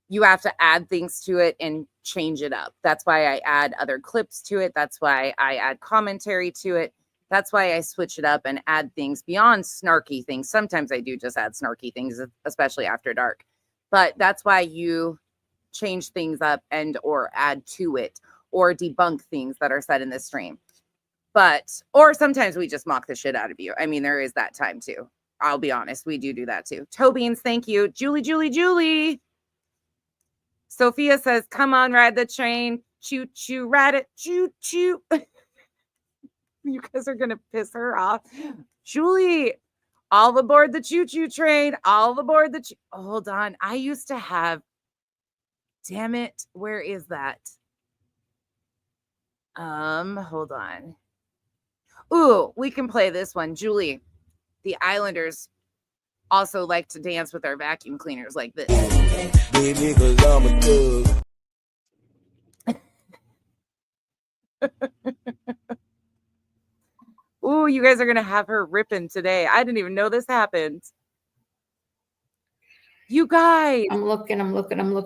Speaker 1: You have to add things to it and change it up. That's why I add other clips to it. That's why I add commentary to it. That's why I switch it up and add things beyond snarky things. Sometimes I do just add snarky things, especially after dark. But that's why you change things up and or add to it or debunk things that are said in this stream. Or sometimes we just mock the shit out of you. I mean, there is that time too. I'll be honest. We do that too. Tobeans, thank you. Julie. Sophia says, come on, ride the train. Choo choo, ride it. Choo choo. You guys are going to piss her off. Julie, all aboard the choo choo train. All aboard the hold on. I used to have, damn it. Where is that? Hold on. Ooh, we can play this one. Julie, the Islanders also like to dance with our vacuum cleaners like this. Baby, 'cause I'm a thug. Ooh, you guys are going to have her ripping today. I didn't even know this happened. You guys.
Speaker 5: I'm looking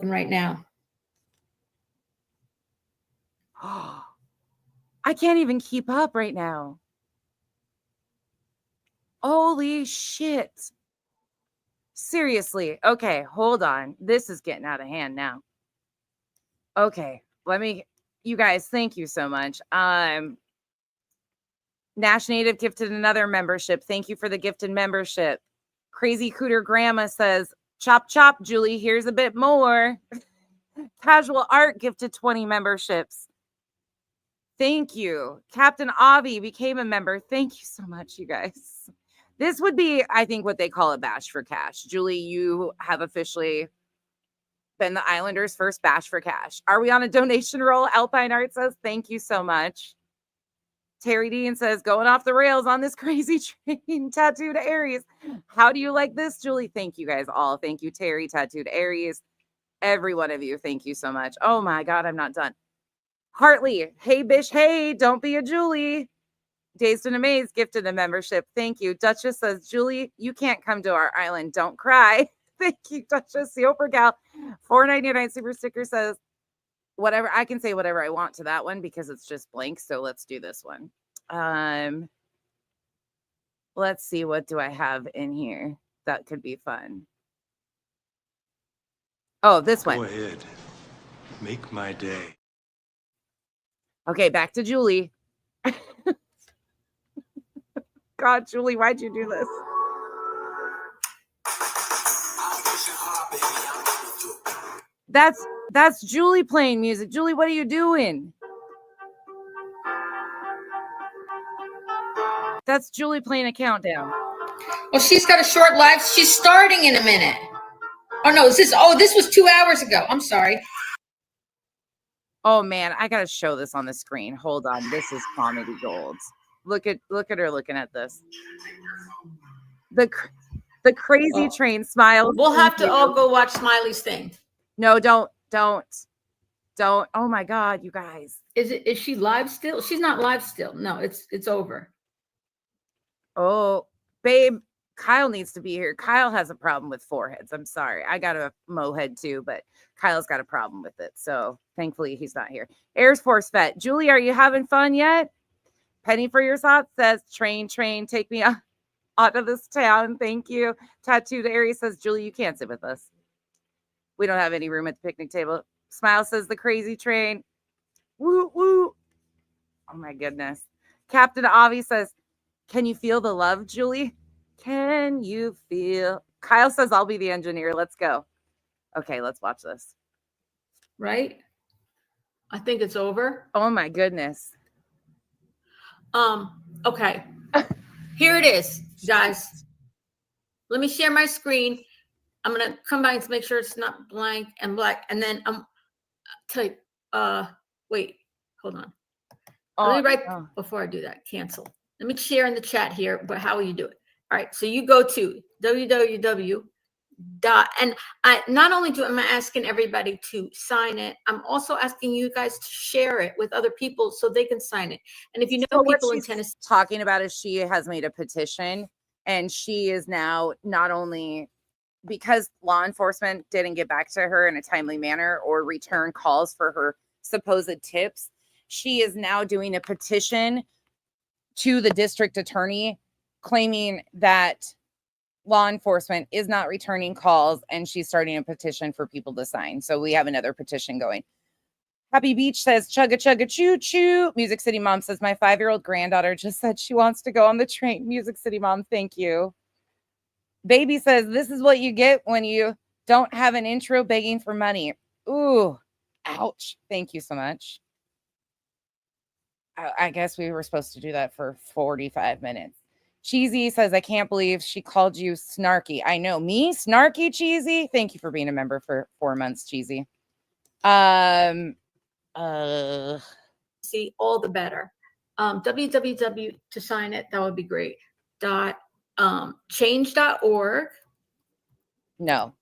Speaker 5: right now.
Speaker 1: I can't even keep up right now. Holy shit. Seriously. Okay, hold on. This is getting out of hand now. Okay, you guys, thank you so much. Nash Native gifted another membership. Thank you for the gifted membership. Crazy Cooter Grandma says, chop, chop, Julie, here's a bit more. Casual Art gifted 20 memberships. Thank you. Captain Avi became a member. Thank you so much, you guys. This would be, I think, what they call a bash for cash. Julie, you have officially been the Islanders' first bash for cash. Are we on a donation roll? Alpine Art says, thank you so much. Terry Dean says, going off the rails on this crazy train. Tattooed Aries. How do you like this, Julie? Thank you guys all. Thank you, Terry. Tattooed Aries. Every one of you. Thank you so much. Oh my God, I'm not done. Hartley. Hey, Bish. Hey, don't be a Julie. Dazed and Amazed gifted a membership. Thank you. Duchess says, Julie, you can't come to our island. Don't cry. Thank you, Duchess. The Oprah Gal. $4.99 super sticker says, whatever. I can say whatever I want to that one because it's just blank. So let's do this one. Let's see. What do I have in here that could be fun? Oh, this one.
Speaker 8: Go ahead. Make my day.
Speaker 1: Okay, back to Julie. God, Julie, why'd you do this? That's Julie playing music. Julie, what are you doing? That's Julie playing a countdown.
Speaker 5: Well, she's got a short life. She's starting in a minute. Oh no, this was 2 hours ago. I'm sorry.
Speaker 1: Oh man, I gotta show this on the screen. Hold on. This is comedy gold. Look at her looking at this. The crazy train smiles.
Speaker 5: We'll have to all go watch Smiley's thing.
Speaker 1: No, don't. Oh my God, you guys.
Speaker 5: Is she live still? She's not live still. No, it's over.
Speaker 1: Oh, babe, Kyle needs to be here. Kyle has a problem with foreheads. I'm sorry. I got a mohead too, but Kyle's got a problem with it. So thankfully he's not here. Air Force Vet. Julie, are you having fun yet? Penny for your thoughts says, train, take me out of this town. Thank you. Tattooed Aries says, Julie, you can't sit with us. We don't have any room at the picnic table. Smile says, the crazy train. Woo, woo. Oh my goodness. Captain Avi says, can you feel the love, Julie? Can you feel? Kyle says, I'll be the engineer. Let's go. Okay, let's watch this.
Speaker 5: Right? I think it's over.
Speaker 1: Oh my goodness.
Speaker 5: Okay. Here it is, guys. Let me share my screen. I'm gonna come back to make sure it's not blank and black, and then type. Wait, hold on. Let me before I do that. Cancel. Let me share in the chat here. But how will you do it? All right. So you go to www. And I not only am I asking everybody to sign it, I'm also asking you guys to share it with other people so they can sign it. And if you know people in Tennessee,
Speaker 1: talking about is she has made a petition, and she is now not only because law enforcement didn't get back to her in a timely manner or return calls for her supposed tips, she is now doing a petition to the district attorney claiming that law enforcement is not returning calls, and she's starting a petition for people to sign. So we have another petition going. Happy Beach says, chugga chugga choo choo. Music City Mom says, my 5-year-old granddaughter just said she wants to go on the train. Music City Mom, thank you. Baby says, this is what you get when you don't have an intro begging for money. Ooh, ouch. Thank you so much. I guess we were supposed to do that for 45 minutes. Cheesy says, I can't believe she called you snarky. I know, me? Snarky, Cheesy? Thank you for being a member for 4 months, Cheesy.
Speaker 5: See, all the better. www to sign it, that would be great. Change.org.
Speaker 1: No.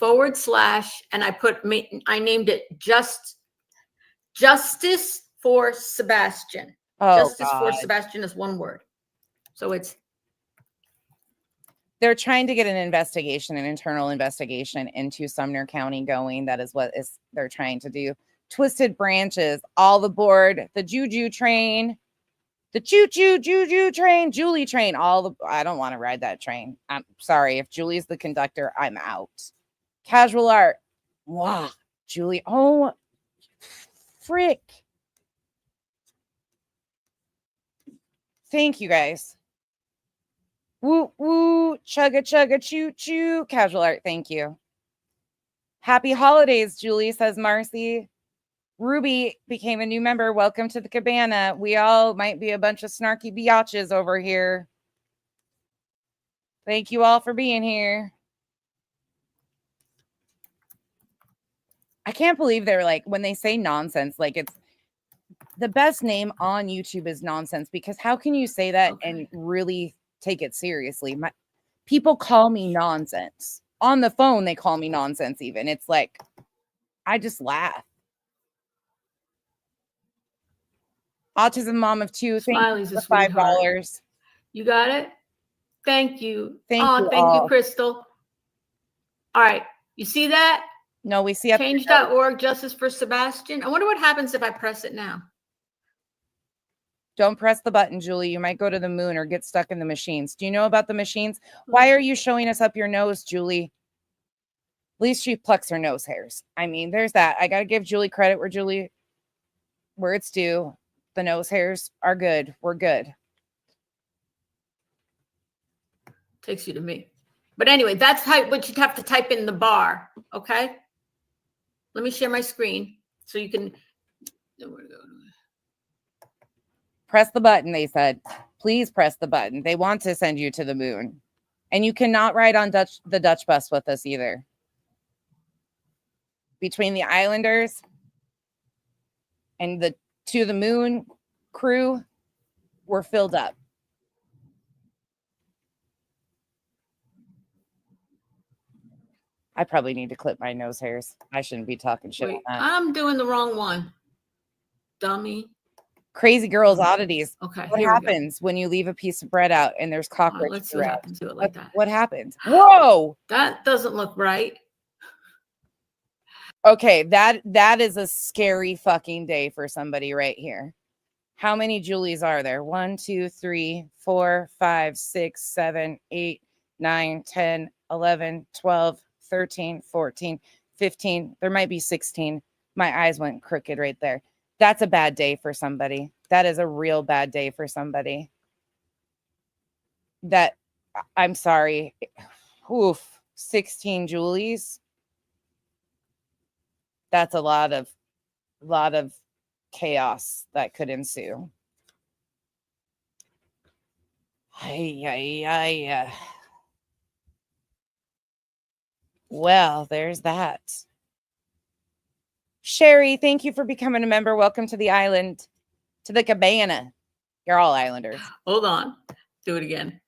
Speaker 5: / and I named it Justice for Sebastian.
Speaker 1: Oh,
Speaker 5: Justice for Sebastian is one word. So
Speaker 1: they're trying to get an internal investigation into Sumner County going. That is what they're trying to do. Twisted Branches, all aboard the Juju train, the choo-choo Juju train, Julie train, I don't want to ride that train. I'm sorry. If Julie's the conductor, I'm out. Casual Art. Wow. Julie. Oh, frick. Thank you guys. Woo, woo, chugga, chugga, choo, choo. Casual Art, thank you. Happy holidays, Julie, says Marcy. Ruby became a new member. Welcome to the cabana. We all might be a bunch of snarky biatches over here. Thank you all for being here. I can't believe they're like, when they say nonsense, like the best name on YouTube is Nonsense, because how can you say that
Speaker 5: Okay.
Speaker 1: and really take it seriously? People call me Nonsense. On the phone, they call me Nonsense even. It's like, I just laugh. Autism Mom of 2, thank you
Speaker 5: Smiley's
Speaker 1: for
Speaker 5: a
Speaker 1: the
Speaker 5: sweetheart.
Speaker 1: $5.
Speaker 5: You got it? Thank you.
Speaker 1: Thank you
Speaker 5: Thank you,
Speaker 1: all.
Speaker 5: Crystal. All right. You see that?
Speaker 1: No, we see up here.
Speaker 5: Change.org, Justice for Sebastian. I wonder what happens if I press it now.
Speaker 1: Don't press the button, Julie. You might go to the moon or get stuck in the machines. Do you know about the machines? Why are you showing us up your nose, Julie? At least she plucks her nose hairs. I mean, there's that. I got to give Julie credit where it's due. The nose hairs are good. We're good.
Speaker 5: Takes you to me. But anyway, that's what you'd have to type in the bar. Okay. Let me share my screen so you can.
Speaker 1: Press the button, they said. Please press the button. They want to send you to the moon. And you cannot ride on the Dutch bus with us either. Between the Islanders and the To the Moon crew, we're filled up. I probably need to clip my nose hairs. I shouldn't be talking shit
Speaker 5: Wait,
Speaker 1: on that.
Speaker 5: I'm doing the wrong one. Dummy.
Speaker 1: Crazy Girls Oddities.
Speaker 5: Okay.
Speaker 1: What happens when you leave a piece of bread out and there's cockroaches?
Speaker 5: Let's see what happens. Do it like that.
Speaker 1: What happens? Whoa!
Speaker 5: That doesn't look right.
Speaker 1: Okay, that is a scary fucking day for somebody right here. How many Julies are there? 1, 2, 3, 4, 5, 6, 7, 8, 9, 10, 11, 12, 13, 14, 15. There might be 16. My eyes went crooked right there. That's a bad day for somebody. That is a real bad day for somebody. I'm sorry. Oof, 16 Julies. That's a lot of chaos that could ensue. Well, there's that. Sherry, thank you for becoming a member. Welcome to the island, to the cabana. You're all Islanders.
Speaker 5: Hold on. Do it again.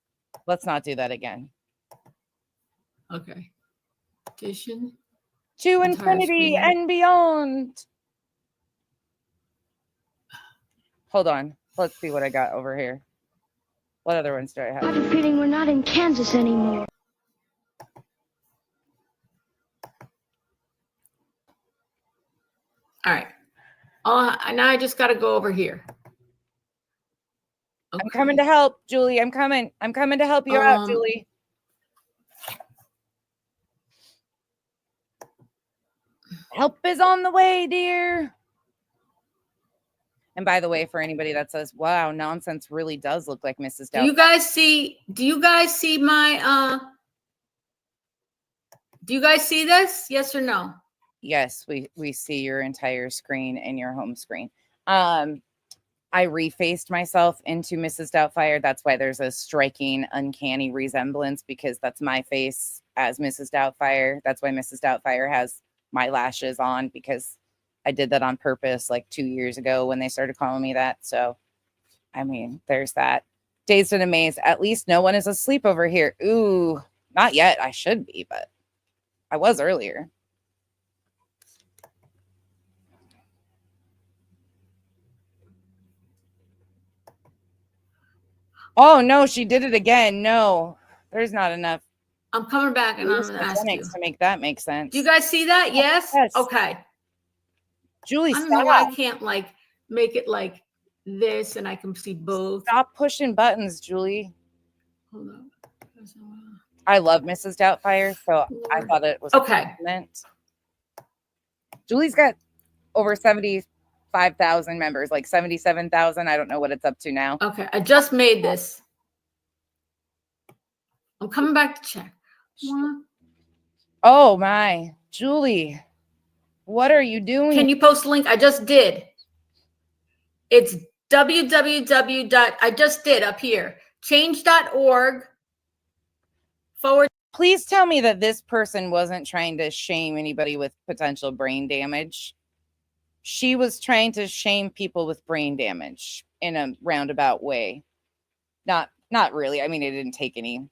Speaker 1: Let's not do that again.
Speaker 5: Okay. Petition.
Speaker 1: To
Speaker 5: Entire
Speaker 1: infinity
Speaker 5: screen.
Speaker 1: and beyond. Hold on. Let's see what I got over here. What other ones do I
Speaker 9: I
Speaker 1: have?
Speaker 9: have a feeling we're not in Kansas anymore.
Speaker 5: All right. Now I just got to go over here. Okay.
Speaker 1: I'm coming to help, Julie. I'm coming to help you out, Julie. Help is on the way, dear. And by the way, for anybody that says, wow, Nonsense really does look like Mrs. Doubtfire.
Speaker 5: Do you guys see my do you guys see this? Yes or no?
Speaker 1: Yes, we see your entire screen and your home screen. I refaced myself into Mrs. Doubtfire. That's why there's a striking, uncanny resemblance, because that's my face as Mrs. Doubtfire. That's why Mrs. Doubtfire has my lashes on, because I did that on purpose like 2 years ago when they started calling me that. So, I mean, there's that. Dazed and Amazed. At least no one is asleep over here. Ooh, not yet. I should be, but I was earlier. Oh, no, she did it again. No, there's not enough.
Speaker 5: I'm coming back and I'm going to ask you.
Speaker 1: To make that make sense.
Speaker 5: Do you guys see that? Yes?
Speaker 1: Yes.
Speaker 5: Okay.
Speaker 1: Julie,
Speaker 5: I don't know why I
Speaker 1: stop.
Speaker 5: can't like make it like this and I can see both.
Speaker 1: Stop pushing buttons, Julie.
Speaker 5: Hold on.
Speaker 1: I love Mrs. Doubtfire, so I thought it was
Speaker 5: okay.
Speaker 1: Compliment. Julie's got over 75,000 members, like 77,000. I don't know what it's up to now.
Speaker 5: Okay, I just made this. I'm coming back to check.
Speaker 1: Oh my, Julie, what are you doing?
Speaker 5: Can you post a link? I just did. It's I just did up here. Change.org.
Speaker 1: Please tell me that this person wasn't trying to shame anybody with potential brain damage. she was trying to shame people with brain damage in a roundabout way. Not really. I mean, it didn't take any.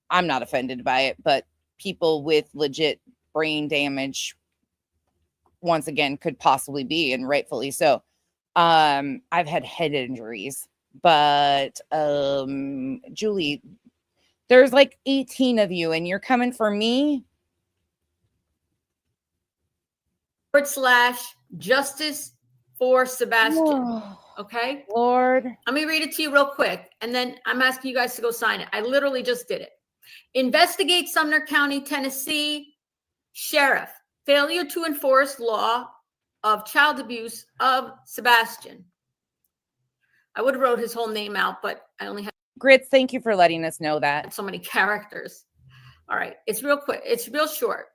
Speaker 1: I'm not offended by it, but people with legit brain damage, once again, could possibly be, and rightfully so. I've had head injuries, but Julie, there's like 18 of you, and you're coming for me.
Speaker 5: /justice for Sebastian.
Speaker 1: Whoa.
Speaker 5: Okay.
Speaker 1: Lord.
Speaker 5: Let me read it to you real quick, and then I'm asking you guys to go sign it. I literally just did it. Investigate Sumner County, Tennessee Sheriff. Failure to enforce law of child abuse of Sebastian. I would have wrote his whole name out, but I only had
Speaker 1: Grits, thank you for letting us know that.
Speaker 5: so many characters. All right. It's real quick. It's real short.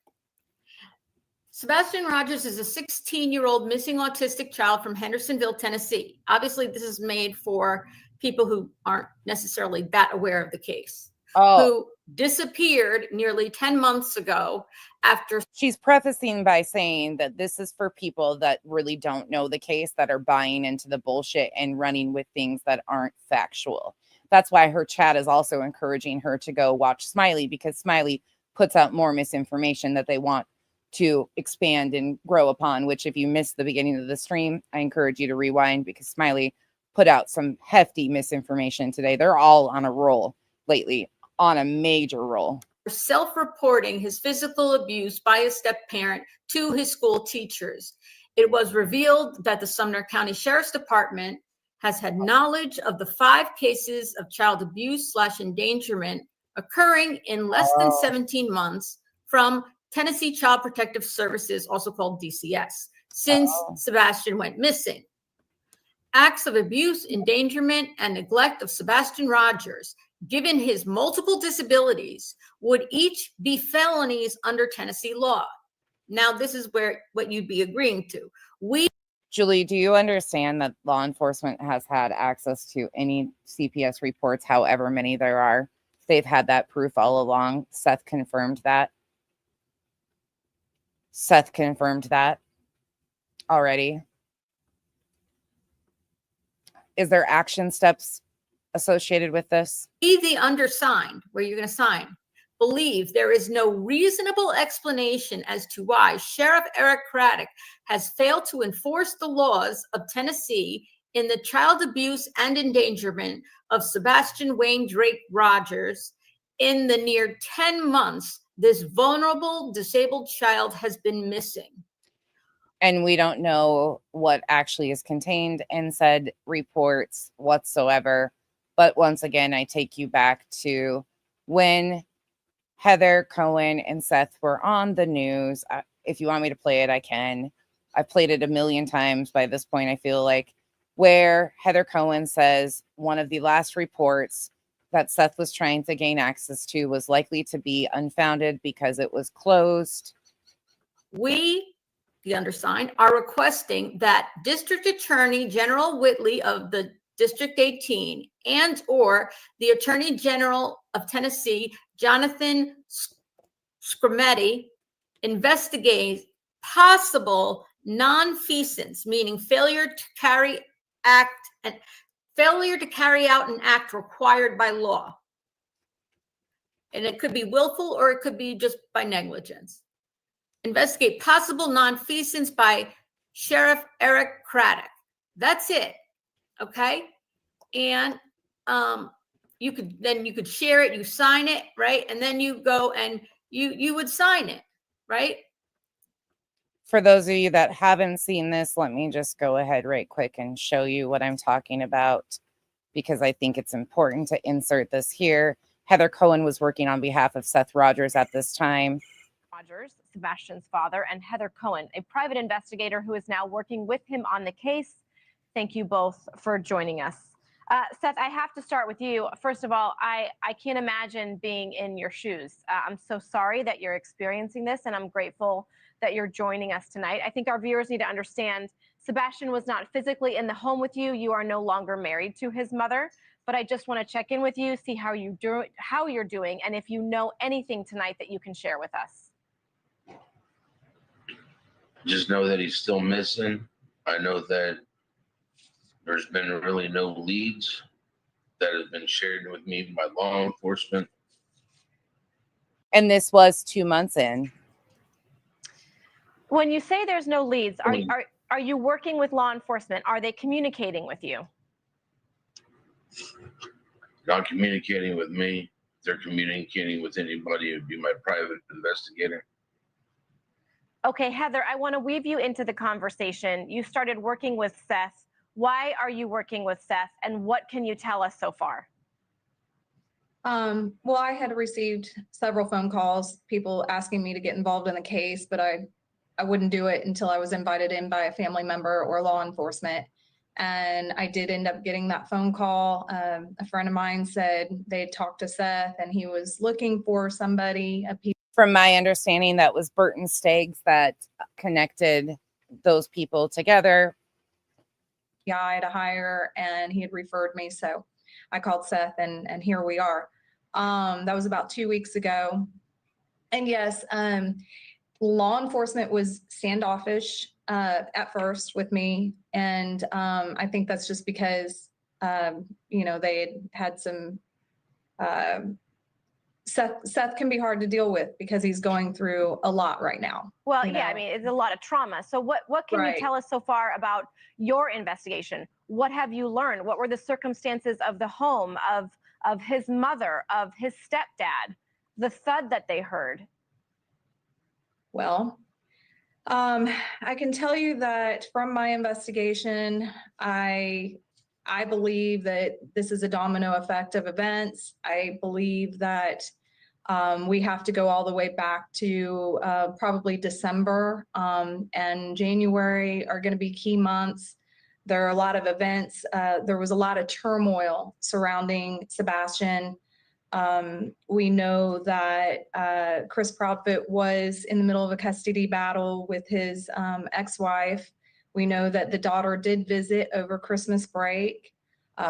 Speaker 5: Sebastian Rogers is a 16-year-old missing autistic child from Hendersonville, Tennessee. Obviously, this is made for people who aren't necessarily that aware of the case. Who disappeared nearly 10 months ago after.
Speaker 1: She's prefacing by saying that this is for people that really don't know the case, that are buying into the bullshit and running with things that aren't factual. That's why her chat is also encouraging her to go watch Smiley, because Smiley puts out more misinformation that they want to expand and grow upon, which if you missed the beginning of the stream, I encourage you to rewind, because Smiley put out some hefty misinformation today. They're all on a roll lately, on a major roll.
Speaker 5: Self-reporting his physical abuse by a step-parent to his school teachers. It was revealed that the Sumner County Sheriff's Department has had knowledge of the 5 cases of child abuse / endangerment occurring in less than 17 months from Tennessee Child Protective Services, also called DCS, since Sebastian went missing. Acts of abuse, endangerment, and neglect of Sebastian Rogers, given his multiple disabilities, would each be felonies under Tennessee law. Now, this is what you'd be agreeing to.
Speaker 1: Julie, do you understand that law enforcement has had access to any CPS reports, however many there are? They've had that proof all along. Seth confirmed that. Seth confirmed that already. Is there action steps associated with this?
Speaker 5: We, the undersigned, where you're going to sign, believe there is no reasonable explanation as to why Sheriff Eric Craddock has failed to enforce the laws of Tennessee in the child abuse and endangerment of Sebastian Wayne Drake Rogers in the near 10 months this vulnerable disabled child has been missing.
Speaker 1: And we don't know what actually is contained in said reports whatsoever. But once again, I take you back to when Heather Cohen and Seth were on the news. If you want me to play it, I can. I've played it a million times by this point, I feel like, where Heather Cohen says one of the last reports that Seth was trying to gain access to was likely to be unfounded because it was closed.
Speaker 5: We, the undersigned, are requesting that District Attorney General Whitley of the District 18 and or the Attorney General of Tennessee, Jonathan Scrimetti, investigate possible nonfeasance, meaning failure to carry out an act required by law. And it could be willful or it could be just by negligence. Investigate possible nonfeasance by Sheriff Eric Craddock. That's it. Okay. And you could share it, you sign it, right? And then you go and you would sign it, right?
Speaker 1: For those of you that haven't seen this, let me just go ahead right quick and show you what I'm talking about, because I think it's important to insert this here. Heather Cohen was working on behalf of Seth Rogers at this time.
Speaker 10: Rogers, Sebastian's father, and Heather Cohen, a private investigator who is now working with him on the case. Thank you both for joining us. Seth, I have to start with you. First of all, I can't imagine being in your shoes. I'm so sorry that you're experiencing this, and I'm grateful that you're joining us tonight. I think our viewers need to understand Sebastian was not physically in the home with you. You are no longer married to his mother, but I just want to check in with you, see how you're doing, and if you know anything tonight that you can share with us.
Speaker 7: Just know that he's still missing. I know that there's been really no leads that have been shared with me by law enforcement.
Speaker 1: And this was 2 months in.
Speaker 10: When you say there's no leads, are you working with law enforcement? Are they communicating with you?
Speaker 7: Not communicating with me. They're communicating with anybody who'd be my private investigator.
Speaker 10: Okay, Heather, I want to weave you into the conversation. You started working with Seth. Why are you working with Seth, and what can you tell us so far?
Speaker 11: Well, I had received several phone calls, people asking me to get involved in the case, but I wouldn't do it until I was invited in by a family member or law enforcement. And I did end up getting that phone call. A friend of mine said they had talked to Seth and he was looking for somebody.
Speaker 1: From my understanding, that was Burton Steggs that connected those people together.
Speaker 11: Guy to hire, and he had referred me. So I called Seth and here we are. That was about 2 weeks ago. And yes, law enforcement was standoffish at first with me. And I think that's just because, they had some, Seth can be hard to deal with because he's going through a lot right now.
Speaker 10: Well, yeah, I mean, it's a lot of trauma. So what can you tell us so far about your investigation? What have you learned? What were the circumstances of the home, of his mother, of his stepdad, the thud that they heard?
Speaker 11: Well, I can tell you that from my investigation, I believe that this is a domino effect of events. I believe that we have to go all the way back to probably December and January are going to be key months. There are a lot of events. There was a lot of turmoil surrounding Sebastian. We know that Chris Proudfoot was in the middle of a custody battle with his ex-wife. We know that the daughter did visit over Christmas break.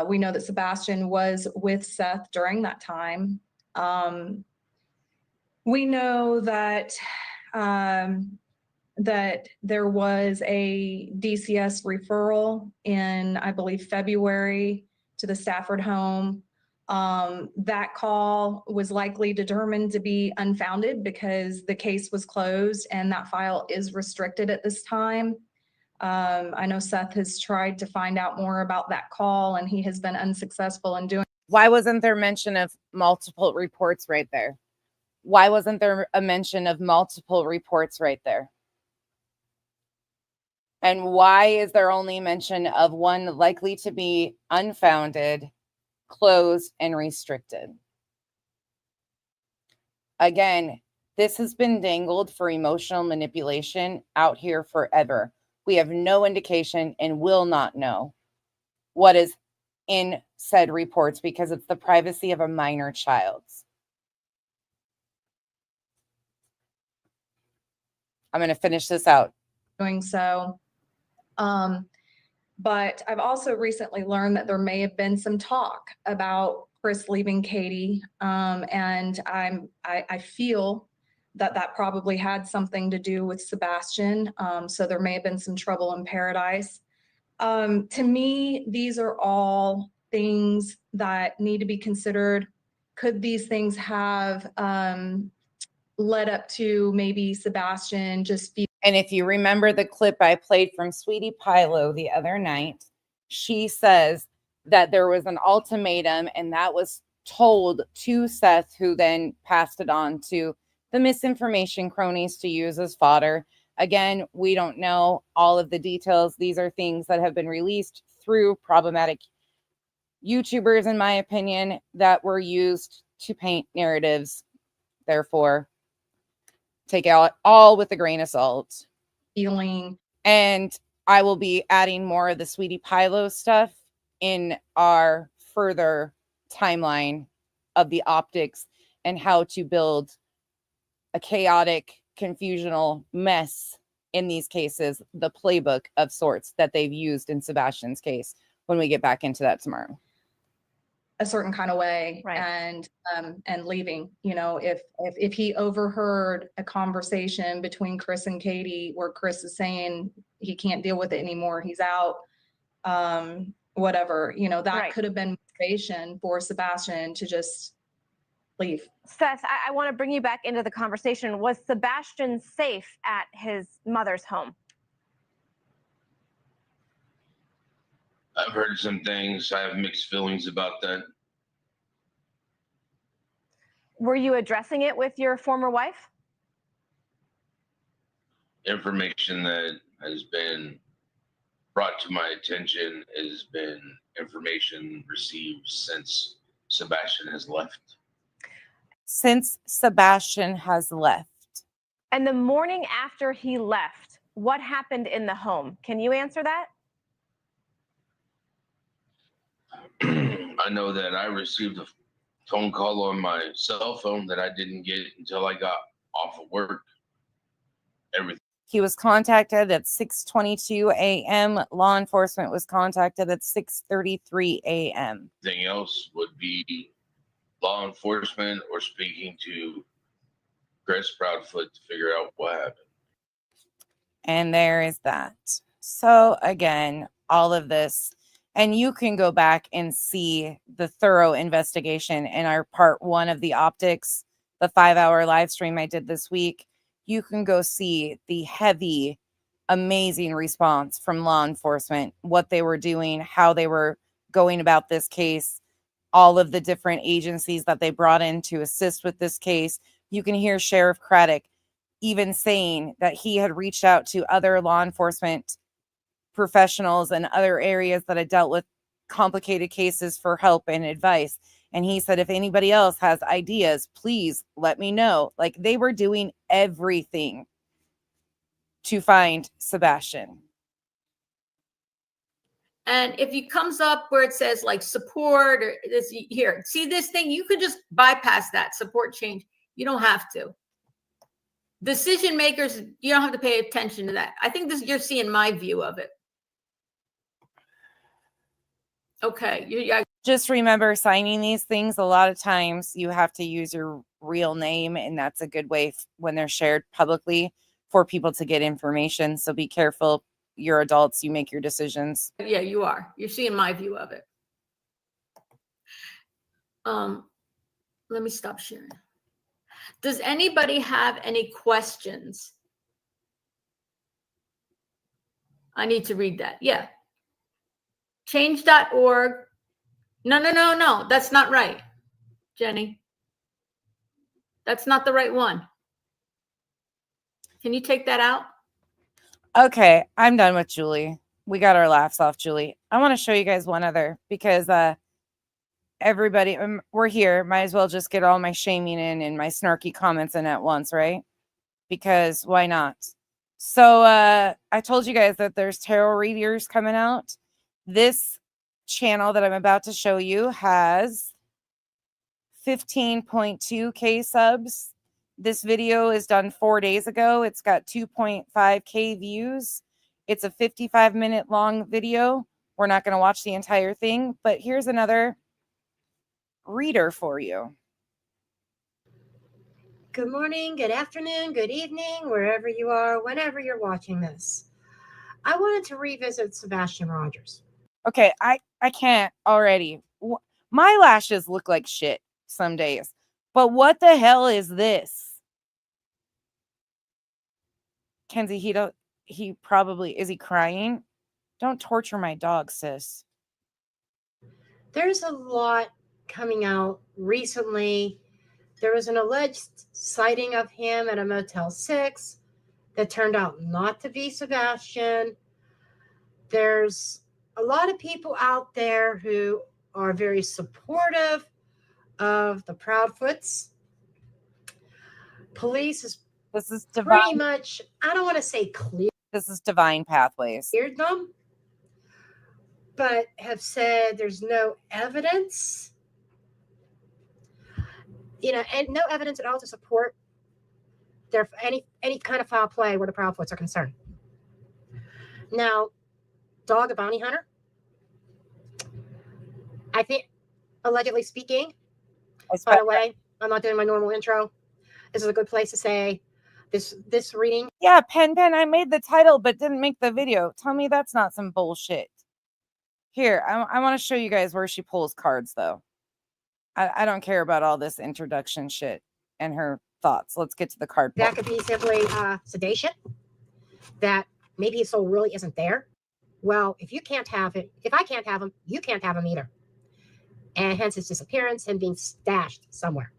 Speaker 11: We know that Sebastian was with Seth during that time. We know that that there was a DCS referral in, I believe, February to the Stafford home. That call was likely determined to be unfounded because the case was closed and that file is restricted at this time. I know Seth has tried to find out more about that call and he has been unsuccessful in doing.
Speaker 1: Why wasn't there mention of multiple reports right there? Why wasn't there a mention of multiple reports right there? And why is there only mention of one likely to be unfounded, closed, and restricted? Again, this has been dangled for emotional manipulation out here forever. We have no indication and will not know what is in said reports because it's the privacy of a minor child's. I'm going to finish this out.
Speaker 11: Doing so. But I've also recently learned that there may have been some talk about Chris leaving Katie. And I feel that probably had something to do with Sebastian. So there may have been some trouble in paradise. To me, these are all things that need to be considered. Could these things have led up to maybe Sebastian just be.
Speaker 1: And if you remember the clip I played from Sweetie Pilo the other night, she says that there was an ultimatum and that was told to Seth, who then passed it on to the misinformation cronies to use as fodder. Again, we don't know all of the details. These are things that have been released through problematic YouTubers, in my opinion, that were used to paint narratives. Therefore, take out all with a grain of salt.
Speaker 11: Feeling.
Speaker 1: And I will be adding more of the Sweetie Pilo stuff in our further timeline of the optics and how to build a chaotic, confusional mess in these cases, the playbook of sorts that they've used in Sebastian's case when we get back into that tomorrow.
Speaker 11: a certain kind of way
Speaker 10: Right.
Speaker 11: and leaving. You know, if he overheard a conversation between Chris and Katie where Chris is saying he can't deal with it anymore, he's out, whatever, you know, that
Speaker 10: Right.
Speaker 11: could have been motivation for Sebastian to just leave.
Speaker 10: Seth, I want to bring you back into the conversation. Was Sebastian safe at his mother's home?
Speaker 7: I've heard some things. I have mixed feelings about that.
Speaker 10: Were you addressing it with your former wife?
Speaker 7: Information that has been brought to my attention has been information received since Sebastian has left.
Speaker 1: Since Sebastian has left.
Speaker 10: And the morning after he left, what happened in the home? Can you answer that?
Speaker 7: I know that I received a phone call on my cell phone that I didn't get until I got off of work. Everything
Speaker 1: He was contacted at 6:22 a.m. Law enforcement was contacted at 6:33 a.m.
Speaker 7: else would be law enforcement or speaking to Chris Proudfoot to figure out what happened.
Speaker 1: And there is that. So again, all of this, and you can go back and see the thorough investigation in our part 1 of the optics, the 5-hour live stream I did this week. You can go see the heavy, amazing response from law enforcement, what they were doing, how they were going about this case, all of the different agencies that they brought in to assist with this case. You can hear Sheriff Craddock even saying that he had reached out to other law enforcement professionals and other areas that had dealt with complicated cases for help and advice. And he said, if anybody else has ideas, please let me know. Like, they were doing everything to find Sebastian.
Speaker 5: And if it comes up where it says like support or this here, see this thing, you could just bypass that support change. You don't have to. Decision makers, you don't have to pay attention to that. I think this, you're seeing my view of it. Okay.
Speaker 1: Just remember, signing these things, a lot of times you have to use your real name, and that's a good way when they're shared publicly for people to get information. So be careful. You're adults. You make your decisions.
Speaker 5: Yeah, you are. You're seeing my view of it. Let me stop sharing. Does anybody have any questions? I need to read that. Yeah. Change.org. No. That's not right, Jenny. That's not the right one. Can you take that out?
Speaker 1: Okay, I'm done with Julie. We got our laughs off, Julie. I want to show you guys one other, because everybody, we're here. Might as well just get all my shaming in and my snarky comments in at once, right? Because why not? So I told you guys that there's tarot readers coming out. This channel that I'm about to show you has 15.2K subs. This video is done 4 days ago. It's got 2.5K views. It's a 55-minute long video. We're not going to watch the entire thing, but here's another reader for you.
Speaker 12: Good morning, good afternoon, good evening, wherever you are, whenever you're watching this. I wanted to revisit Sebastian Rogers.
Speaker 1: Okay, I can't already. My lashes look like shit some days. But what the hell is this? Kenzie, he probably, is he crying? Don't torture my dog, sis.
Speaker 12: There's a lot coming out recently. There was an alleged sighting of him at a Motel 6 that turned out not to be Sebastian. There's a lot of people out there who are very supportive of the Proudfoots. Police is pretty much, I don't want to say clear.
Speaker 1: This is Divine Pathways.
Speaker 12: Cleared them, but have said there's no evidence, and no evidence at all to support their any kind of foul play where the Proudfoots are concerned. Now, Dog a bounty hunter. I think allegedly speaking.
Speaker 1: I
Speaker 12: By
Speaker 1: spent
Speaker 12: the way, I'm not doing my normal intro. This is a good place to say this reading.
Speaker 1: Yeah, Pen, I made the title but didn't make the video. Tell me that's not some bullshit. Here, I want to show you guys where she pulls cards, though. I don't care about all this introduction shit and her thoughts. Let's get to the card pull.
Speaker 12: That could be simply sedation. That maybe his soul really isn't there. Well, if you can't have it, if I can't have him, you can't have him either. And hence his disappearance and being stashed somewhere.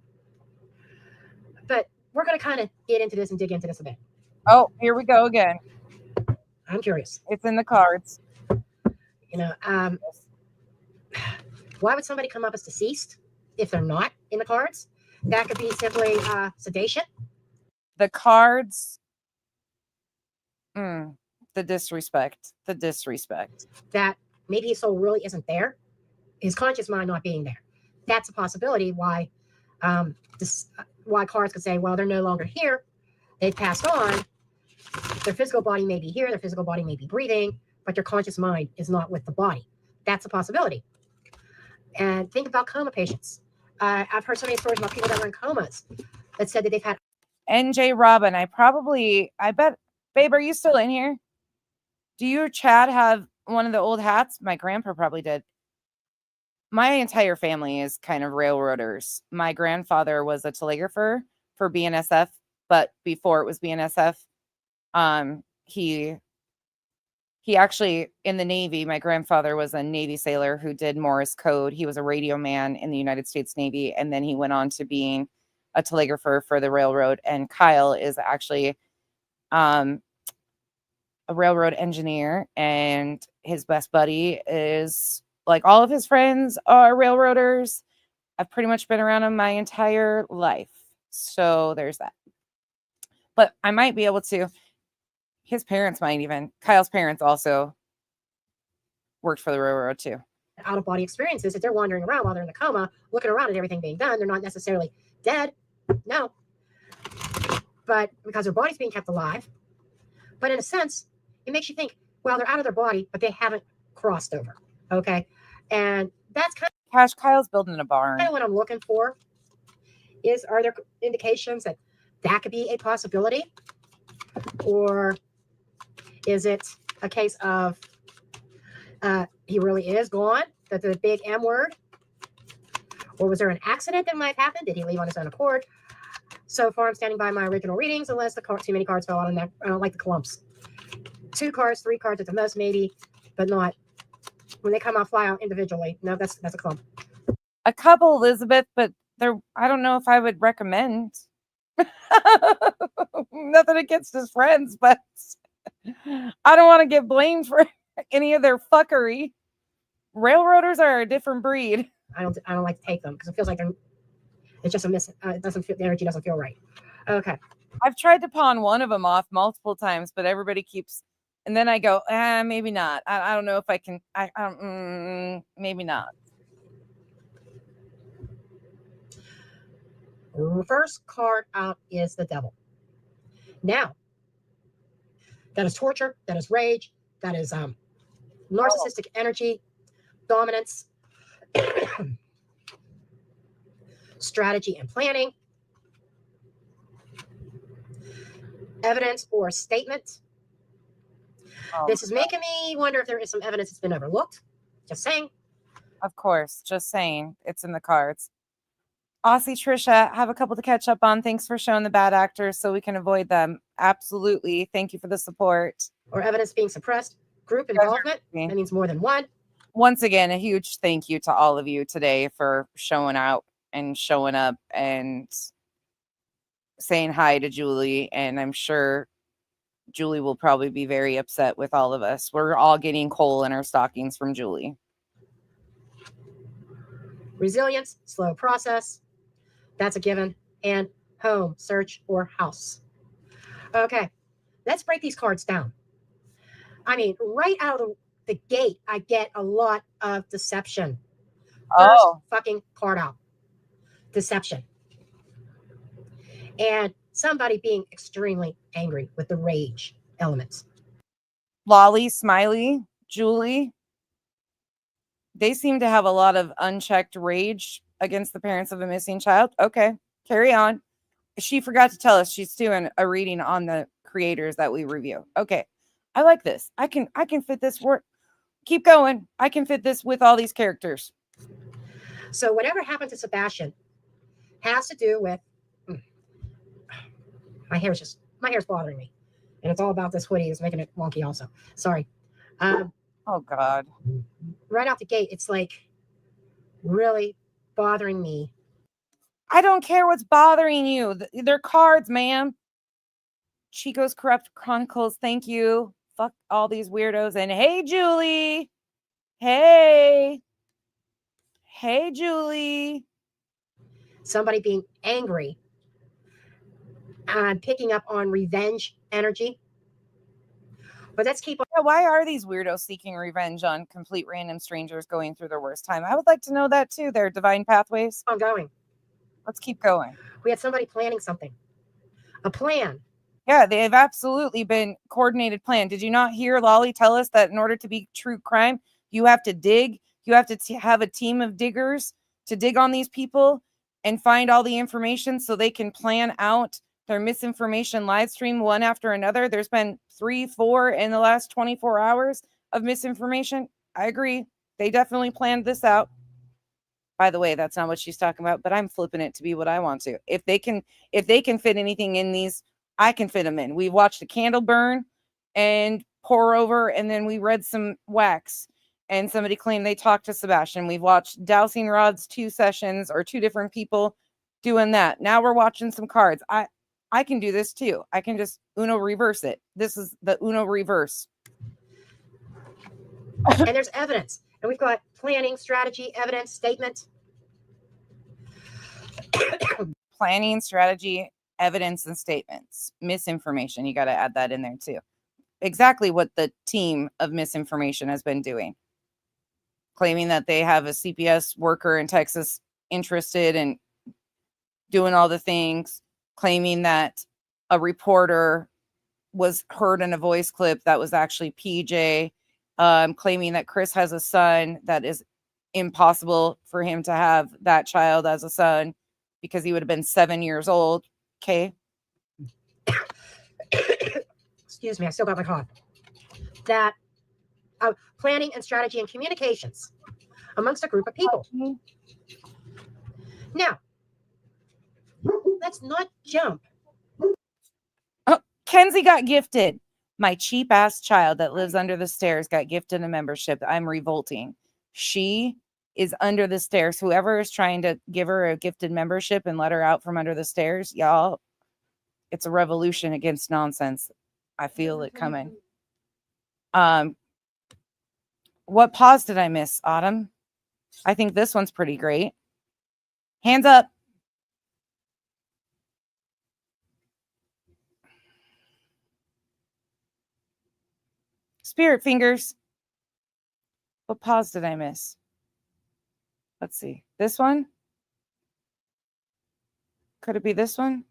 Speaker 12: But we're going to kind of get into this and dig into this a bit.
Speaker 1: Oh, here we go again.
Speaker 12: I'm curious.
Speaker 1: It's in the cards.
Speaker 12: You know, why would somebody come up as deceased if they're not in the cards? That could be simply sedation.
Speaker 1: The cards. The disrespect. The disrespect.
Speaker 12: That maybe his soul really isn't there. His conscious mind not being there. That's a possibility why why cards could say, well, they're no longer here. They've passed on. Their physical body may be here. Their physical body may be breathing, but their conscious mind is not with the body. That's a possibility. And think about coma patients. I've heard so many stories about people that were in comas that said that they've had.
Speaker 1: NJ Robin, I bet, babe, are you still in here? Do you or Chad have one of the old hats? My grandpa probably did. My entire family is kind of railroaders. My grandfather was a telegrapher for BNSF, but before it was BNSF, he actually in the Navy, my grandfather was a Navy sailor who did Morse code. He was a radio man in the United States Navy, and then he went on to being a telegrapher for the railroad. And Kyle is actually a railroad engineer, and his best buddy is, like, all of his friends are railroaders. I've pretty much been around them my entire life. So there's that. But I might be able to, his parents might even, Kyle's parents also worked for the railroad too.
Speaker 12: Out-of-body experiences that they're wandering around while they're in a coma, looking around at everything being done. They're not necessarily dead. No. But because their body's being kept alive. But in a sense, it makes you think, well, they're out of their body, but they haven't crossed over. Okay. And that's kind of
Speaker 1: Cash, Kyle's building a barn.
Speaker 12: what I'm looking for. Are there indications that that could be a possibility? Or is it a case of he really is gone, that the big M word? Or was there an accident that might have happened? Did he leave on his own accord? So far, I'm standing by my original readings, unless too many cards fell out on that. I don't like the clumps. 2 cards, 3 cards at the most, maybe, but not when they come out, fly out individually. No, that's a clump.
Speaker 1: A couple, Elizabeth, but I don't know if I would recommend. Nothing against his friends, but I don't want to get blamed for any of their fuckery. Railroaders are a different breed.
Speaker 12: I don't like to take them because it feels like it's just a miss. It doesn't feel, the energy doesn't feel right. Okay.
Speaker 1: I've tried to pawn one of them off multiple times, but everybody keeps, and then I go, maybe not. I don't know if I can. Maybe not.
Speaker 12: The first card out is the devil. Now, that is torture. That is rage. That is narcissistic energy, dominance, strategy and planning, evidence or statement. This is making me wonder if there is some evidence that's been overlooked. Just saying.
Speaker 1: Of course, just saying. It's in the cards. Aussie Trisha, have a couple to catch up on. Thanks for showing the bad actors so we can avoid them. Absolutely. Thank you for the support.
Speaker 12: Or evidence being suppressed. Group involvement. That means more than one.
Speaker 1: Once again, a huge thank you to all of you today for showing out and showing up and saying hi to Julie. And I'm sure Julie will probably be very upset with all of us. We're all getting coal in our stockings from Julie.
Speaker 12: Resilience, slow process. That's a given. And home, search, or house. Okay, let's break these cards down. I mean, right out of the gate, I get a lot of deception. First fucking card out. Deception. And somebody being extremely angry with the rage elements.
Speaker 1: Lolly, Smiley, Julie. They seem to have a lot of unchecked rage against the parents of a missing child. Okay, carry on. She forgot to tell us she's doing a reading on the creators that we review. Okay, I like this. I can fit this work. Keep going. I can fit this with all these characters.
Speaker 12: So whatever happened to Sebastian has to do with my hair's bothering me, and it's all about this hoodie. It's making it wonky. Also, sorry.
Speaker 1: Oh God.
Speaker 12: Right out the gate, it's like really bothering me.
Speaker 1: I don't care what's bothering you. They're cards, ma'am. Chico's Corrupt Chronicles. Thank you. Fuck all these weirdos. And hey, Julie. Hey. Hey, Julie.
Speaker 12: Somebody being angry and picking up on revenge energy. But let's keep on.
Speaker 1: Yeah, why are these weirdos seeking revenge on complete random strangers going through their worst time? I would like to know that too. Their divine pathways.
Speaker 12: Ongoing.
Speaker 1: Let's keep going.
Speaker 12: We had somebody planning something. A plan.
Speaker 1: Yeah, they've absolutely been coordinated plan. Did you not hear Lolly tell us that in order to be true crime, you have to dig? You have to have a team of diggers to dig on these people and find all the information so they can plan out their misinformation live stream one after another. There's been 3-4 in the last 24 hours of misinformation. I agree. They definitely planned this out. By the way, that's not what she's talking about, but I'm flipping it to be what I want to. If they can fit anything in these, I can fit them in. We watched a candle burn and pour over, and then we read some wax. And somebody claimed they talked to Sebastian. We've watched Dowsing Rod's 2 sessions or 2 different people doing that. Now we're watching some cards. I can do this too. I can just Uno reverse it. This is the Uno reverse.
Speaker 12: And there's evidence. And we've got planning, strategy, evidence, statement.
Speaker 1: Planning, strategy, evidence, and statements. Misinformation. You got to add that in there too. Exactly what the team of misinformation has been doing. Claiming that they have a CPS worker in Texas interested in doing all the things. Claiming that a reporter was heard in a voice clip that was actually PJ. Claiming that Chris has a son that is impossible for him to have that child as a son because he would have been 7 years old. Okay.
Speaker 12: Excuse me, I still got my cough. That planning and strategy and communications amongst a group of people. Now, let's not jump.
Speaker 1: Oh, Kenzie got gifted. My cheap ass child that lives under the stairs got gifted a membership. I'm revolting. She is under the stairs. Whoever is trying to give her a gifted membership and let her out from under the stairs, y'all, it's a revolution against nonsense. I feel it coming. What pause did I miss, Autumn? I think this one's pretty great. Hands up. Spirit fingers. What pause did I miss? Let's see. This one? Could it be this one?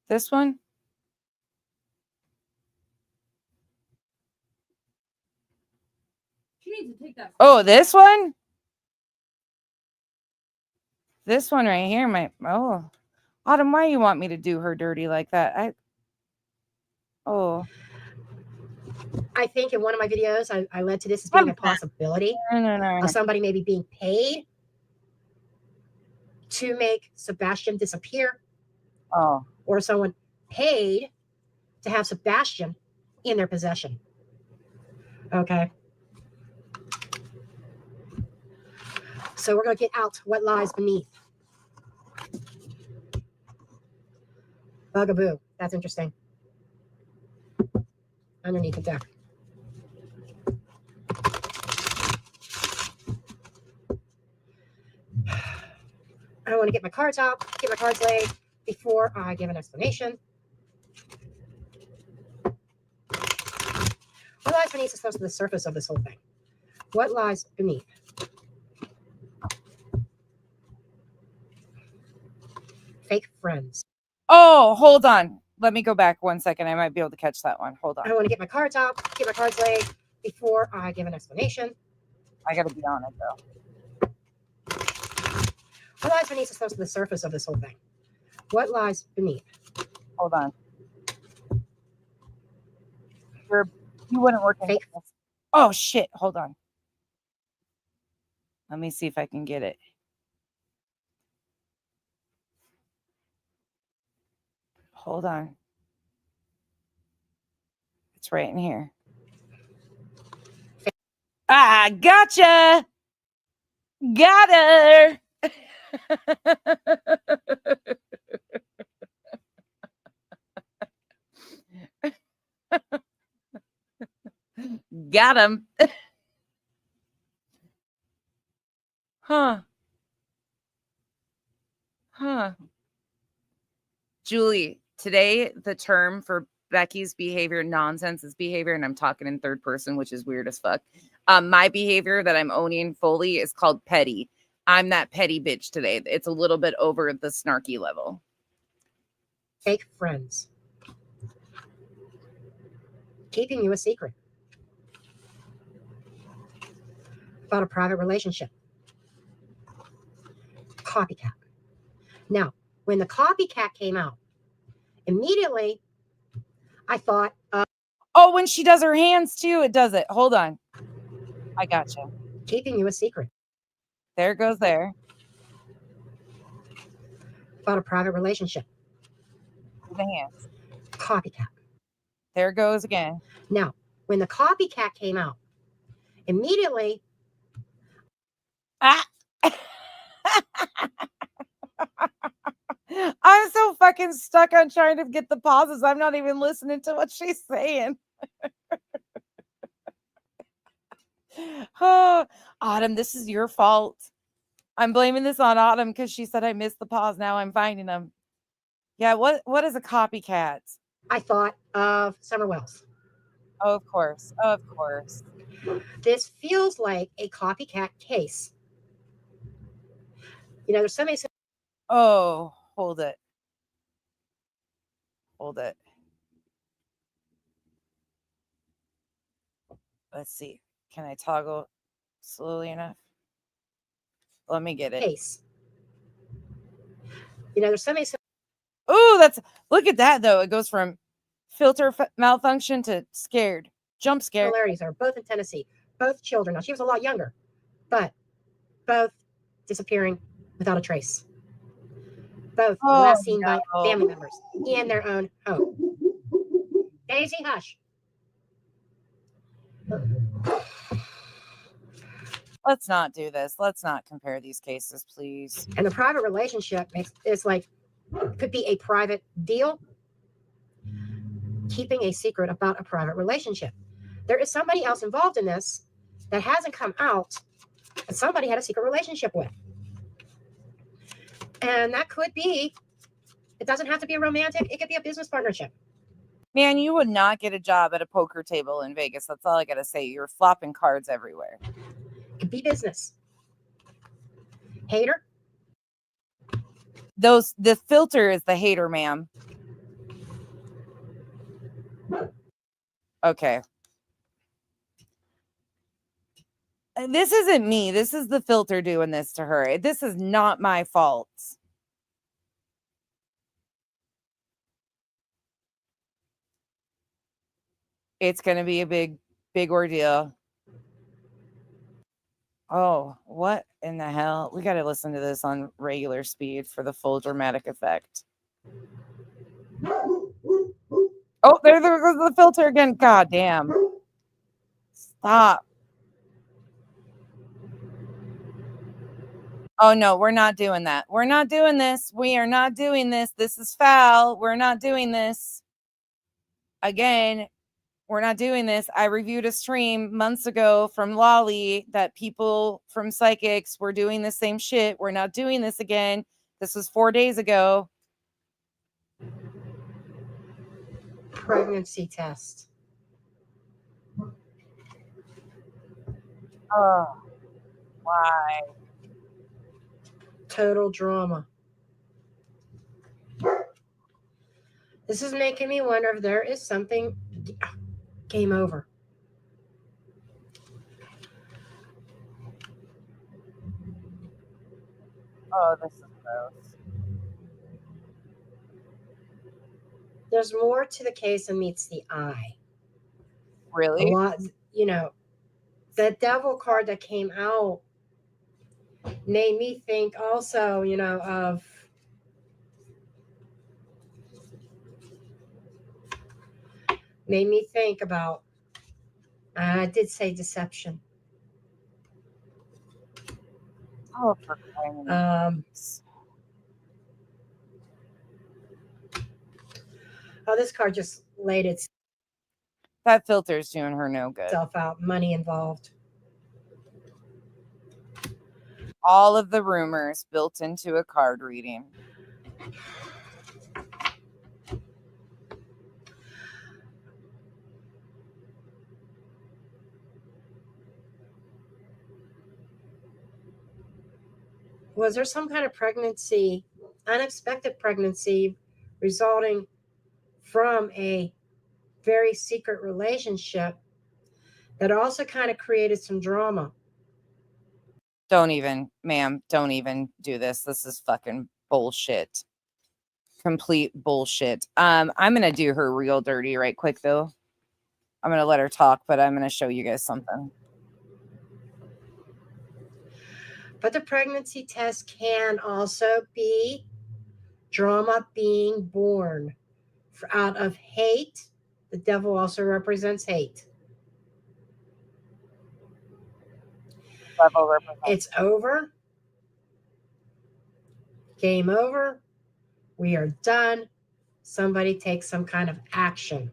Speaker 1: This one? Oh, this one? This one right here might. Oh, Autumn, why you want me to do her dirty like that?
Speaker 12: I think in one of my videos, I led to this as being a possibility of somebody maybe being paid to make Sebastian disappear.
Speaker 1: Oh.
Speaker 12: Or someone paid to have Sebastian in their possession. Okay. So we're going to get out what lies beneath. Bugaboo. That's interesting. Underneath the deck. I want to get my cards out, get my cards laid before I give an explanation. What lies beneath is close to the surface of this whole thing. What lies beneath? Fake friends.
Speaker 1: Oh, hold on. Let me go back 1 second. I might be able to catch that one. Hold on.
Speaker 12: I want to get my cards out, get my cards laid before I give an explanation.
Speaker 1: I gotta be honest though.
Speaker 12: What lies beneath the surface of this whole thing? What lies beneath?
Speaker 1: Hold on. You wouldn't work in
Speaker 12: Fake.
Speaker 1: business. Oh shit! Hold on. Let me see if I can get it. Hold on. It's right in here. Ah, gotcha. Got her. Got him. Huh. Julie, today the term for Becky's behavior, nonsense is behavior, and I'm talking in third person, which is weird as fuck. My behavior that I'm owning fully is called petty. I'm that petty bitch today. It's a little bit over the snarky level.
Speaker 12: Fake friends. Keeping you a secret about a private relationship. Copycat. Now, when the copycat came out, immediately I thought,
Speaker 1: oh, when she does her hands too, it does it. Hold on. I gotcha.
Speaker 12: Keeping you a secret
Speaker 1: There goes there.
Speaker 12: about a private relationship.
Speaker 1: The hands.
Speaker 12: Copycat.
Speaker 1: There goes again.
Speaker 12: Now, when the copycat came out, immediately.
Speaker 1: Ah. I'm so fucking stuck on trying to get the pauses. I'm not even listening to what she's saying. Oh, Autumn, this is your fault. I'm blaming this on Autumn because she said I missed the pause. Now I'm finding them. Yeah, what is a copycat?
Speaker 12: I thought of Summer Wells.
Speaker 1: Oh, of course. Of course.
Speaker 12: This feels like a copycat case. You know, there's so many.
Speaker 1: Oh, hold it. Hold it. Let's see. Can I toggle slowly enough? Let me get it.
Speaker 12: Case. You know, there's so many.
Speaker 1: Oh, look at that though. It goes from filter malfunction to scared, jump scare.
Speaker 12: Similarities are both in Tennessee, both children. Now she was a lot younger, but both disappearing without a trace. Both last seen by family members in their own home. Daisy, hush.
Speaker 1: Let's not do this. Let's not compare these cases, please.
Speaker 12: And the private relationship is like, could be a private deal, keeping a secret about a private relationship. There is somebody else involved in this that hasn't come out that somebody had a secret relationship with. And that could be, it doesn't have to be a romantic, it could be a business partnership.
Speaker 1: Man, you would not get a job at a poker table in Vegas. That's all I got to say. You're flopping cards everywhere.
Speaker 12: It could be business. Hater?
Speaker 1: The filter is the hater, ma'am. Okay. This isn't me. This is the filter doing this to her. This is not my fault. It's going to be a big ordeal. Oh, what in the hell? We got to listen to this on regular speed for the full dramatic effect. Oh, there goes the filter again. God damn. Stop. Oh, no, we're not doing that. We're not doing this. We are not doing this. This is foul. We're not doing this. Again, we're not doing this. I reviewed a stream months ago from Lolly that people from Psychics were doing the same shit. We're not doing this again. This was 4 days ago.
Speaker 12: Pregnancy test.
Speaker 1: Oh, why?
Speaker 12: Total drama. This is making me wonder if there is something. Game over.
Speaker 1: Oh, this is gross.
Speaker 12: There's more to the case than meets the eye. A
Speaker 1: Really?
Speaker 12: lot, you know, the devil card that came out made me think also, you know, of made me think about, I did say deception.
Speaker 1: Oh, for crying out loud.
Speaker 12: Oh, this card just laid
Speaker 1: That filter's doing her no good.
Speaker 12: itself out. Money involved.
Speaker 1: All of the rumors built into a card reading.
Speaker 12: Was there some kind of pregnancy, unexpected pregnancy, resulting from a very secret relationship that also kind of created some drama?
Speaker 1: Don't even, ma'am, don't even do this. This is fucking bullshit. Complete bullshit. I'm gonna do her real dirty right quick though. I'm gonna let her talk, but I'm gonna show you guys something.
Speaker 12: But the pregnancy test can also be drama being born out of hate. The devil also represents hate.
Speaker 1: Level represents.
Speaker 12: It's over. Game over. We are done. Somebody take some kind of action.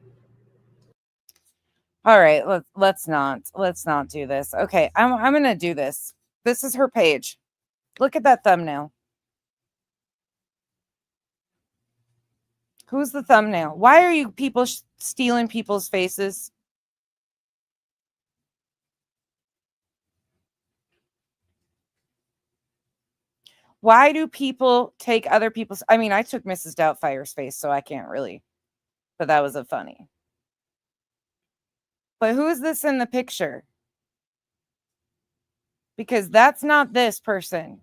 Speaker 1: All right, let's not do this. Okay, I'm gonna do this. This is her page. Look at that thumbnail. Who's the thumbnail? Why are you people stealing people's faces? Why do people take other people's? I mean, I took Mrs. Doubtfire's face, so I can't really. But that was a funny. But who is this in the picture? Because that's not this person.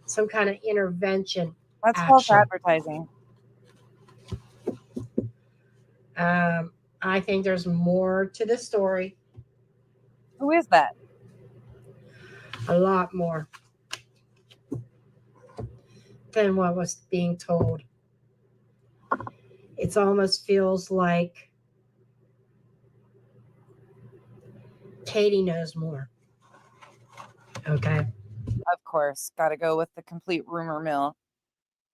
Speaker 12: Some kind of intervention.
Speaker 1: That's false advertising.
Speaker 12: I think there's more to the story.
Speaker 1: Who is that?
Speaker 12: A lot more than what was being told. It almost feels like Katie knows more. Okay.
Speaker 1: Of course. Got to go with the complete rumor mill.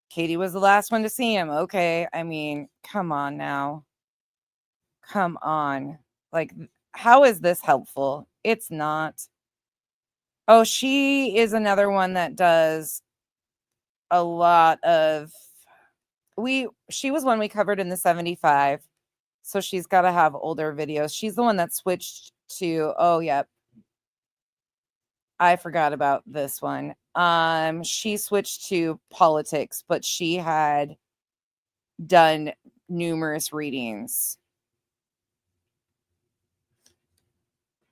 Speaker 1: Katie was the last one to see him. Okay. I mean, come on now. Come on. Like, how is this helpful? It's not. Oh, she is another one that does a lot of. She was one we covered in the 75. So she's got to have older videos. She's the one that switched to, oh, yep. I forgot about this one. She switched to politics, but she had done numerous readings.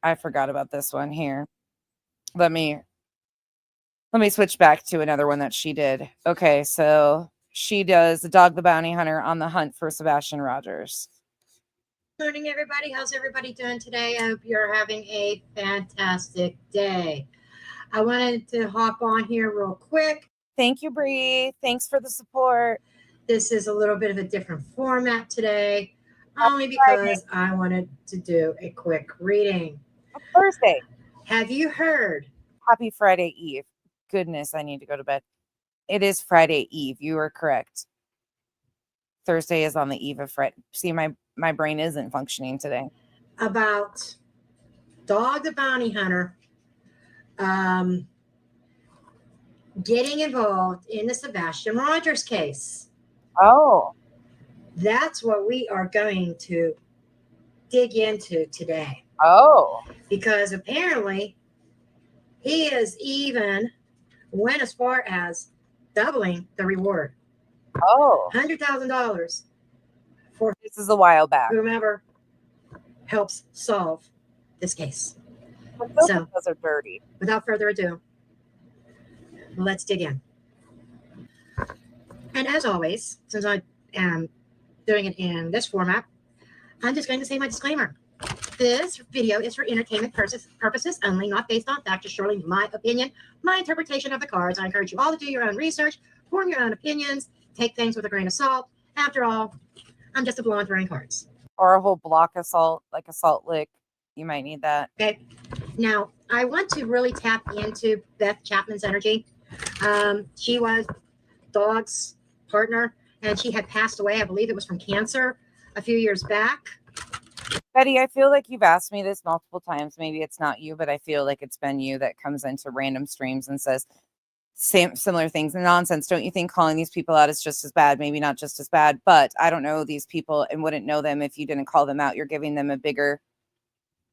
Speaker 1: I forgot about this one here. Let me switch back to another one that she did. Okay, so she does the Dog the Bounty Hunter on the hunt for Sebastian Rogers.
Speaker 12: Morning, everybody. How's everybody doing today? I hope you're having a fantastic day. I wanted to hop on here real quick.
Speaker 1: Thank you, Bree. Thanks for the support.
Speaker 12: This is a little bit of a different format today, only because I wanted to do a quick reading.
Speaker 1: Thursday.
Speaker 12: Have you heard?
Speaker 1: Happy Friday Eve. Goodness, I need to go to bed. It is Friday Eve. You are correct. Thursday is on the eve of Friday. See, my brain isn't functioning today.
Speaker 12: About Dog the Bounty Hunter getting involved in the Sebastian Rogers case.
Speaker 1: Oh.
Speaker 12: That's what we are going to dig into today.
Speaker 1: Oh.
Speaker 12: Because apparently he is even went as far as doubling the reward.
Speaker 1: Oh.
Speaker 12: $100,000 for
Speaker 1: this is a while back.
Speaker 12: Whomever helps solve this case.
Speaker 1: Those
Speaker 12: So
Speaker 1: are dirty.
Speaker 12: without further ado, let's dig in. And as always, since I am doing it in this format, I'm just going to say my disclaimer. This video is for entertainment purposes only, not based on fact, just surely my opinion, my interpretation of the cards. I encourage you all to do your own research, form your own opinions, take things with a grain of salt. After all, I'm just a blonde throwing cards.
Speaker 1: Or a whole block of salt, like a salt lick. You might need that.
Speaker 12: Okay. Now, I want to really tap into Beth Chapman's energy. She was Dog's partner, and she had passed away. I believe it was from cancer a few years back.
Speaker 1: Betty, I feel like you've asked me this multiple times. Maybe it's not you, but I feel like it's been you that comes into random streams and says similar things and nonsense. Don't you think calling these people out is just as bad? Maybe not just as bad, but I don't know these people and wouldn't know them if you didn't call them out. You're giving them a bigger...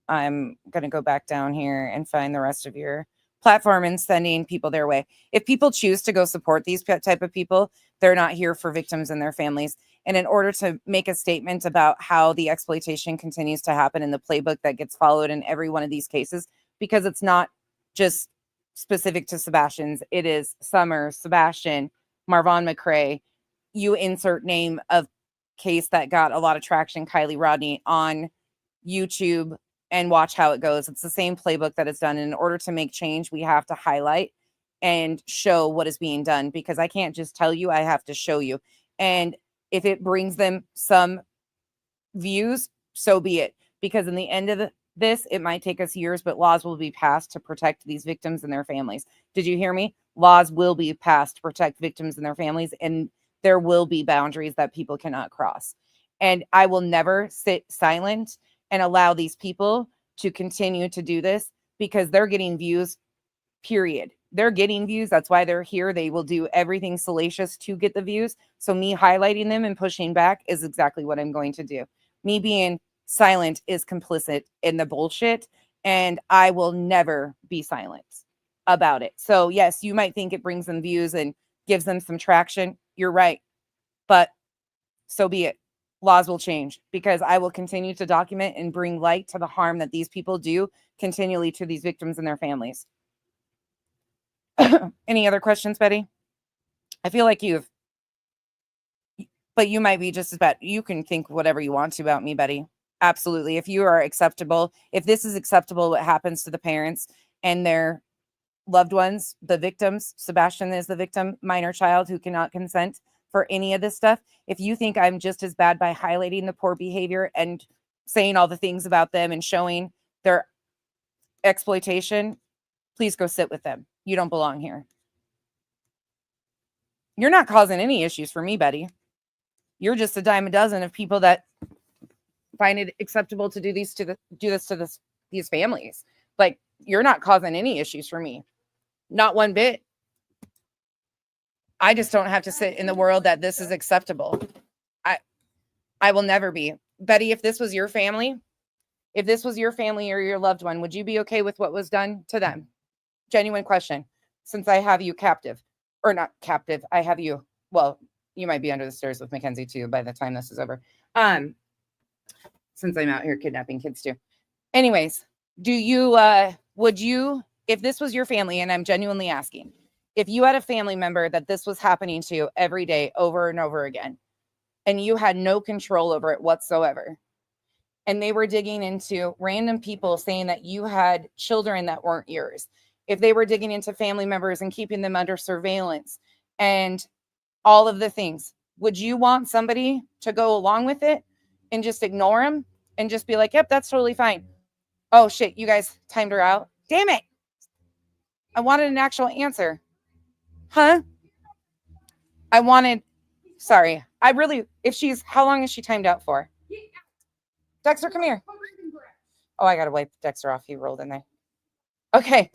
Speaker 1: I'm going to go back down here and find the rest of your platform and sending people their way. If people choose to go support these type of people, they're not here for victims and their families. And in order to make a statement about how the exploitation continues to happen in the playbook that gets followed in every one of these cases, because it's not just specific to Sebastian's, it is Summer, Sebastian, Marvon McRae. You insert name of case that got a lot of traction, Kylie Rodney, on YouTube, and watch how it goes. It's the same playbook that is done. And in order to make change, we have to highlight and show what is being done, because I can't just tell you, I have to show you. And if it brings them some views, so be it. Because in the end of this, it might take us years, but laws will be passed to protect these victims and their families. Did you hear me? Laws will be passed to protect victims and their families, and there will be boundaries that people cannot cross. And I will never sit silent and allow these people to continue to do this, because they're getting views, period. They're getting views. That's why they're here. They will do everything salacious to get the views. So me highlighting them and pushing back is exactly what I'm going to do. Me being silent is complicit in the bullshit, and I will never be silent about it. So yes, you might think it brings them views and gives them some traction. You're right. But so be it. Laws will change, because I will continue to document and bring light to the harm that these people do continually to these victims and their families. Any other questions, Betty? I feel like but you might be just as bad. You can think whatever you want to about me, Betty. Absolutely. If you are acceptable, if this is acceptable, what happens to the parents and their loved ones, the victims, Sebastian is the victim, minor child who cannot consent for any of this stuff. If you think I'm just as bad by highlighting the poor behavior and saying all the things about them and showing their exploitation, please go sit with them. You don't belong here. You're not causing any issues for me, Betty. You're just a dime a dozen of people that find it acceptable to do this to these families. Like, you're not causing any issues for me. Not one bit. I just don't have to sit in the world that this is acceptable. I will never be. Betty, if this was your family or your loved one, would you be okay with what was done to them? Genuine question. Since I have you captive, or not captive, I have you. Well, you might be under the stairs with Mackenzie too by the time this is over. Since I'm out here kidnapping kids too. Anyways, would you, if this was your family, and I'm genuinely asking, if you had a family member that this was happening to every day over and over again, and you had no control over it whatsoever, and they were digging into random people saying that you had children that weren't yours, if they were digging into family members and keeping them under surveillance and all of the things, would you want somebody to go along with it and just ignore them and just be like, yep, that's totally fine? Oh shit, you guys timed her out. Damn it. I wanted an actual answer. Huh? Sorry. How long is she timed out for? Dexter, come here. Oh, I got to wipe Dexter off. He rolled in there. Okay.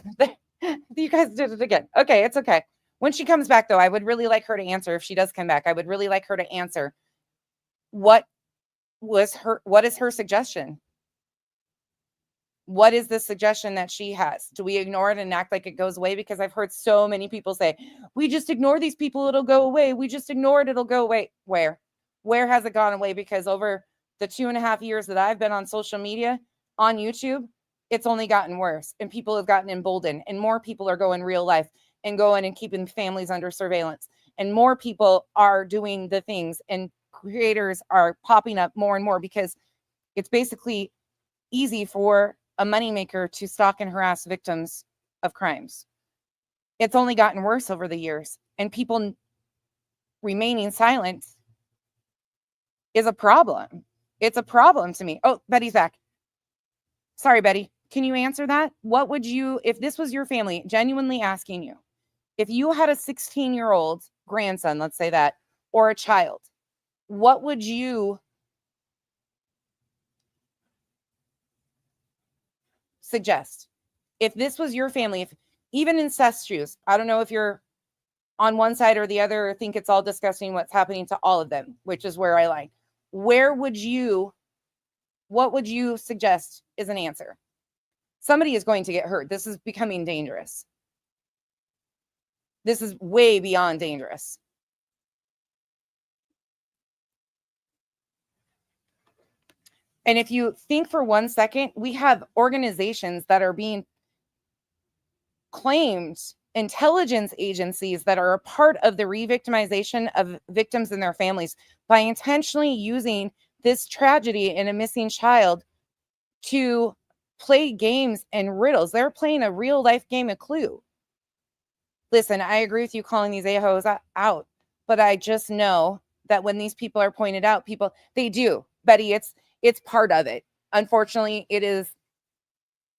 Speaker 1: You guys did it again. Okay, it's okay. When she comes back, though, I would really like her to answer. If she does come back, I would really like her to answer. What is her suggestion? What is the suggestion that she has? Do we ignore it and act like it goes away? Because I've heard so many people say, we just ignore these people, it'll go away. We just ignore it, it'll go away. Where has it gone away? Because over the 2.5 years that I've been on social media, on YouTube, it's only gotten worse, and people have gotten emboldened, and more people are going real life. and going and keeping families under surveillance. And more people are doing the things, and creators are popping up more and more because it's basically easy for a moneymaker to stalk and harass victims of crimes. It's only gotten worse over the years, and people remaining silent is a problem. It's a problem to me. Oh, Betty's back. Sorry, Betty. Can you answer that? What would you, if this was your family, genuinely asking you, if you had a 16-year-old grandson, let's say that, or a child, what would you suggest? If this was your family, if even incestuous, I don't know if you're on one side or the other, or think it's all disgusting what's happening to all of them, which is where I like. What would you suggest is an answer? Somebody is going to get hurt. This is becoming dangerous. This is way beyond dangerous. And if you think for 1 second, we have organizations that are being claimed, intelligence agencies that are a part of the re-victimization of victims and their families by intentionally using this tragedy in a missing child to play games and riddles. They're playing a real life game of Clue. Listen, I agree with you calling these a-holes out, but I just know that when these people are pointed out, they do. Betty, it's part of it. Unfortunately, it is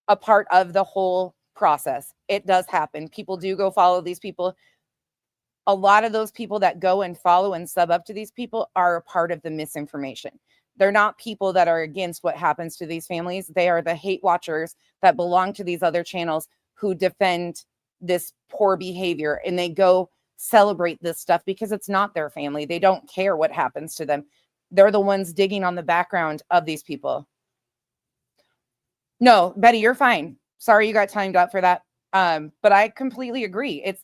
Speaker 1: a part of the whole process. It does happen. People do go follow these people. A lot of those people that go and follow and sub up to these people are a part of the misinformation. They're not people that are against what happens to these families. They are the hate watchers that belong to these other channels who defend this poor behavior, and they go celebrate this stuff because it's not their family. They don't care what happens to them. They're the ones digging on the background of these people. No, Betty, you're fine. Sorry you got timed up for that. But I completely agree.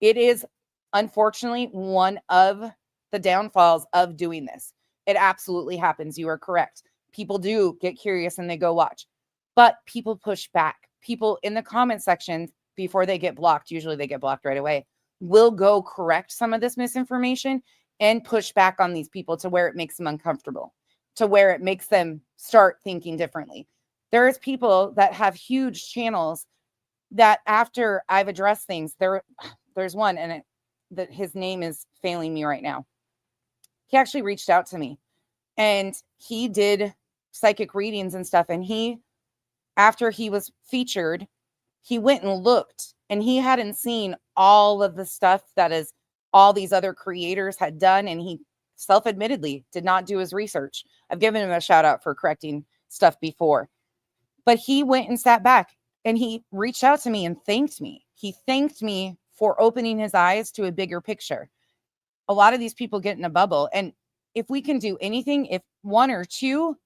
Speaker 1: It is unfortunately one of the downfalls of doing this. It absolutely happens. You are correct. People do get curious and they go watch, but people push back. People in the comment section, before they get blocked, usually they get blocked right away, will go correct some of this misinformation and push back on these people to where it makes them uncomfortable, to where it makes them start thinking differently. There's people that have huge channels that after I've addressed things, there's one, and that his name is failing me right now. He actually reached out to me and he did psychic readings and stuff. And after he was featured, he went and looked, and he hadn't seen all of the stuff that is all these other creators had done. And he self-admittedly did not do his research. I've given him a shout out for correcting stuff before, but he went and sat back and he reached out to me and thanked me. He thanked me for opening his eyes to a bigger picture. A lot of these people get in a bubble. And if we can do anything, if one or two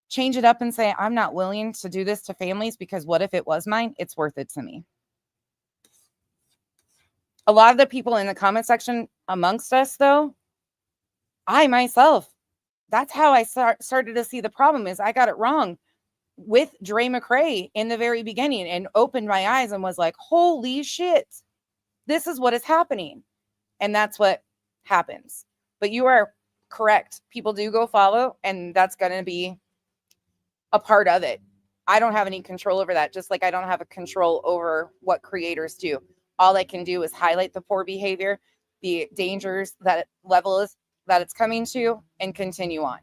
Speaker 1: change it up and say, I'm not willing to do this to families because what if it was mine? It's worth it to me. A lot of the people in the comment section amongst us, though, I myself, that's how I started to see the problem is I got it wrong with Dre McRae in the very beginning and opened my eyes and was like, holy shit, this is what is happening. And that's what happens. But you are correct. People do go follow, and that's going to be a part of it. I don't have any control over that, just like I don't have a control over what creators do. All I can do is highlight the poor behavior, the dangers that it's coming to, and continue on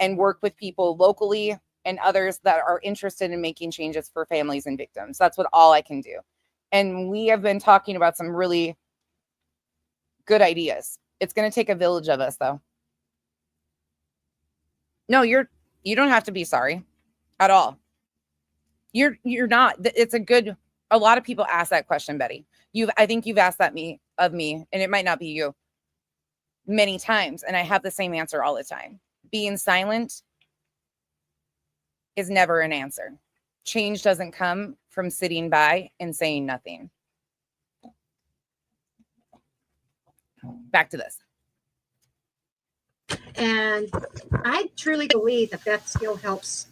Speaker 1: and work with people locally and others that are interested in making changes for families and victims. That's what all I can do. And we have been talking about some really good ideas. It's going to take a village of us, though. No, you don't have to be sorry at all. You're not. It's a lot of people ask that question, Betty. I think you've asked that of me, and it might not be you, many times. And I have the same answer all the time. Being silent is never an answer. Change doesn't come from sitting by and saying nothing. Back to this.
Speaker 12: And I truly believe that Beth still helps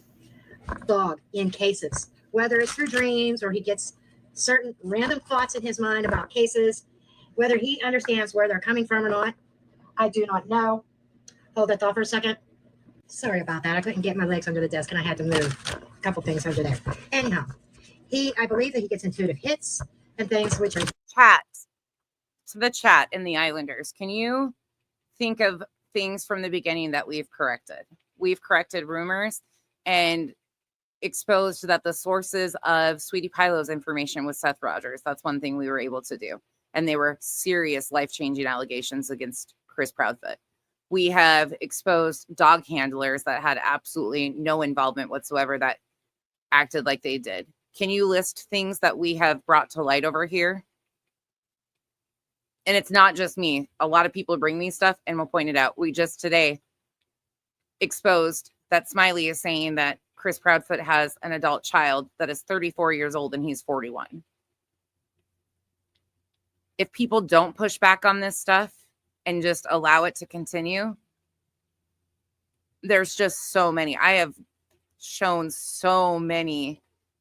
Speaker 12: dog in cases, whether it's through dreams or he gets certain random thoughts in his mind about cases. Whether he understands where they're coming from or not, I do not know. Hold that thought for a second. Sorry about that. I couldn't get my legs under the desk and I had to move a couple things over there. Anyhow, I believe that he gets intuitive hits and things which are
Speaker 1: Chat. To the chat in the Islanders, can you think of things from the beginning that we've corrected? We've corrected rumors and exposed that the sources of Sweetie Pilo's information was Seth Rogers. That's one thing we were able to do. And they were serious life-changing allegations against Chris Proudfoot. We have exposed dog handlers that had absolutely no involvement whatsoever that acted like they did. Can you list things that we have brought to light over here? And it's not just me. A lot of people bring me stuff and will point it out. We just today exposed that Smiley is saying that Chris Proudfoot has an adult child that is 34 years old and he's 41. If people don't push back on this stuff and just allow it to continue, there's just so many. I have shown so many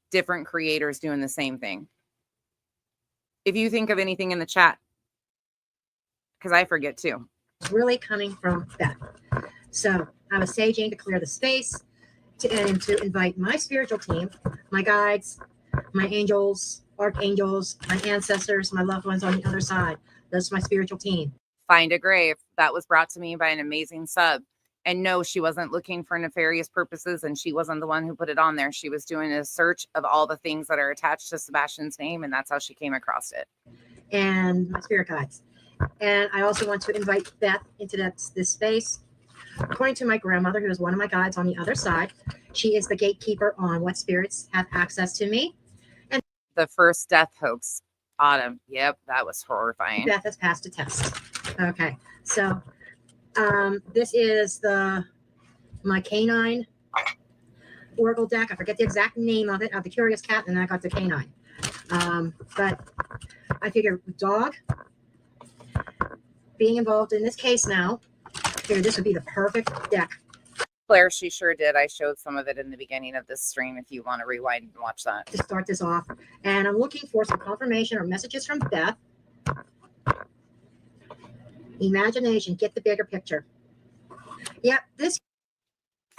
Speaker 1: different creators doing the same thing. If you think of anything in the chat, because I forget too.
Speaker 12: really coming from Beth. So I was saging to clear the space and to invite my spiritual team, my guides, my angels, archangels, my ancestors, my loved ones on the other side. That's my spiritual team.
Speaker 1: Find a grave. That was brought to me by an amazing sub. And no, she wasn't looking for nefarious purposes, and she wasn't the one who put it on there. She was doing a search of all the things that are attached to Sebastian's name, and that's how she came across it.
Speaker 12: And my spirit guides. And I also want to invite Beth into this space. According to my grandmother, who is one of my guides on the other side, she is the gatekeeper on what spirits have access to me. And
Speaker 1: the first death hoax, Autumn. Yep, that was horrifying.
Speaker 12: Beth has passed a test. Okay, so this is my canine oracle deck. I forget the exact name of it. I have the curious cat, and then I got the canine. But I figure dog being involved in this case now, I figured this would be the perfect deck.
Speaker 1: Claire, she sure did. I showed some of it in the beginning of this stream if you want to rewind and watch that.
Speaker 12: To start this off. And I'm looking for some confirmation or messages from Beth. Imagination, get the bigger picture. Yeah,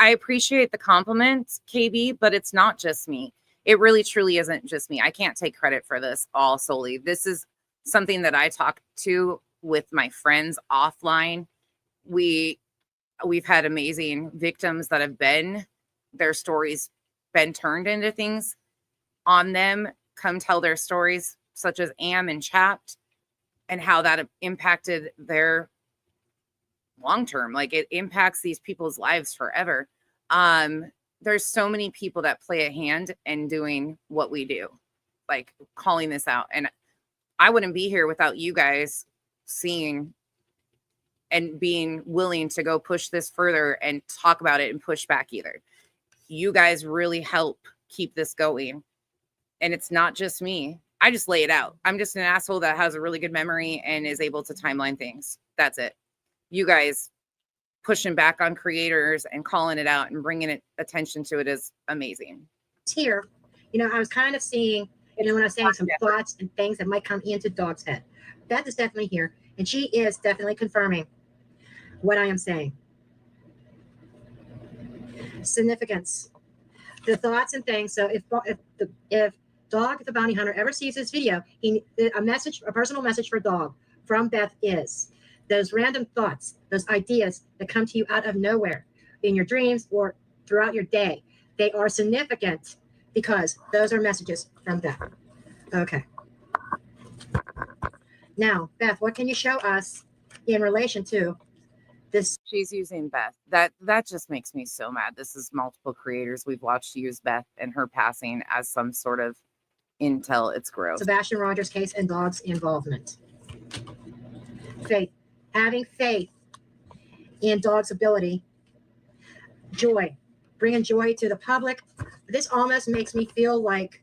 Speaker 1: I appreciate the compliment, KB, but it's not just me. It really truly isn't just me. I can't take credit for this all solely. This is something that I talk to with my friends offline. We've had amazing victims that have their stories been turned into things on them, come tell their stories, such as Am and Chapped, and how that impacted their long-term. Like, it impacts these people's lives forever. There's so many people that play a hand in doing what we do, like calling this out. And I wouldn't be here without you guys seeing and being willing to go push this further and talk about it and push back either. You guys really help keep this going. And it's not just me. I just lay it out. I'm just an asshole that has a really good memory and is able to timeline things. That's it. You guys pushing back on creators and calling it out and bringing attention to it is amazing.
Speaker 12: Here, I was kind of seeing, when I was saying some thoughts and things that might come into Dog's head. Beth is definitely here, and she is definitely confirming what I am saying. Significance, the thoughts and things. So if Dog the Bounty Hunter ever sees this video, a personal message for Dog from Beth is those random thoughts, those ideas that come to you out of nowhere in your dreams or throughout your day. They are significant because those are messages from Beth. Okay. Now, Beth, what can you show us in relation to this?
Speaker 1: She's using Beth. That just makes me so mad. This is multiple creators we've watched use Beth and her passing as some sort of intel. It's gross.
Speaker 12: Sebastian Rogers case and Dog's involvement. Faith. Having faith in Dog's ability. Joy. Bringing joy to the public. This almost makes me feel like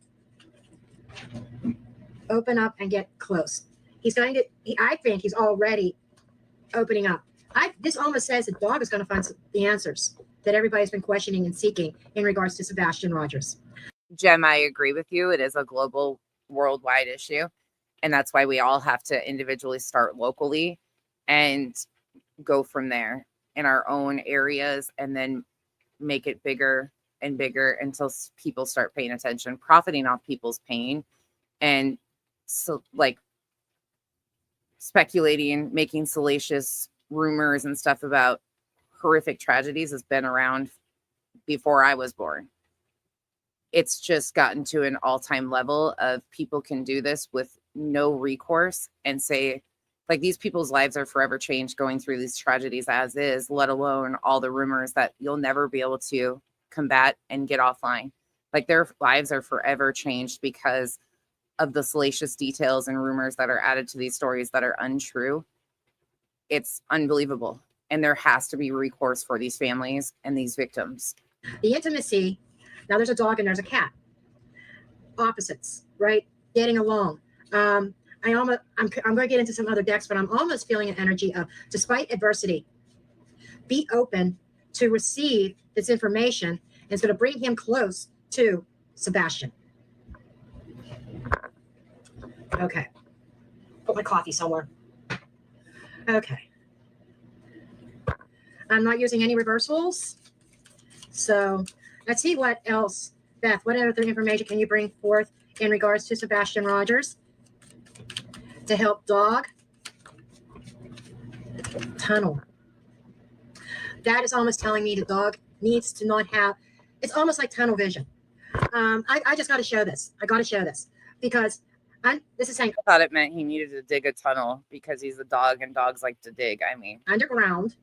Speaker 12: open up and get close. I think he's already opening up. This almost says that Dog is going to find the answers that everybody's been questioning and seeking in regards to Sebastian Rogers.
Speaker 1: Jem, I agree with you. It is a global worldwide issue. And that's why we all have to individually start locally and go from there in our own areas, and then make it bigger and bigger until people start paying attention, profiting off people's pain. And so like speculating, making salacious rumors and stuff about horrific tragedies has been around before I was born. It's just gotten to an all-time level of people can do this with no recourse and say, like, these people's lives are forever changed going through these tragedies as is, let alone all the rumors that you'll never be able to combat and get offline. Like, their lives are forever changed because of the salacious details and rumors that are added to these stories that are untrue. It's unbelievable. And there has to be recourse for these families and these victims.
Speaker 12: The intimacy, now there's a dog and there's a cat. Opposites, right? Getting along. I'm going to get into some other decks, but I'm almost feeling an energy of, despite adversity, be open to receive this information, and it's going to bring him close to Sebastian. Okay. Put my coffee somewhere. Okay. I'm not using any reversals. So let's see what else, Beth, what other information can you bring forth in regards to Sebastian Rogers to help dog? Tunnel. That is almost telling me the dog needs to not have, it's almost like tunnel vision. I just got to show this. I got to show this because this is saying.
Speaker 1: I thought it meant he needed to dig a tunnel because he's a dog and dogs like to dig. I mean,
Speaker 12: underground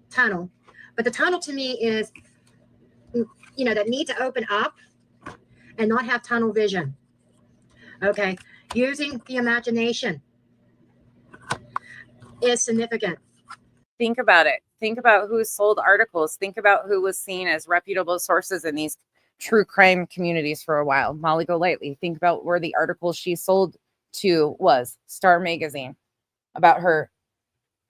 Speaker 12: tunnel. But the tunnel to me is, you know, that need to open up and not have tunnel vision. Okay. Using the imagination is significant.
Speaker 1: Think about it. Think about who sold articles. Think about who was seen as reputable sources in these true crime communities for a while. Molly Golightly. Think about where the article she sold to was Star Magazine about her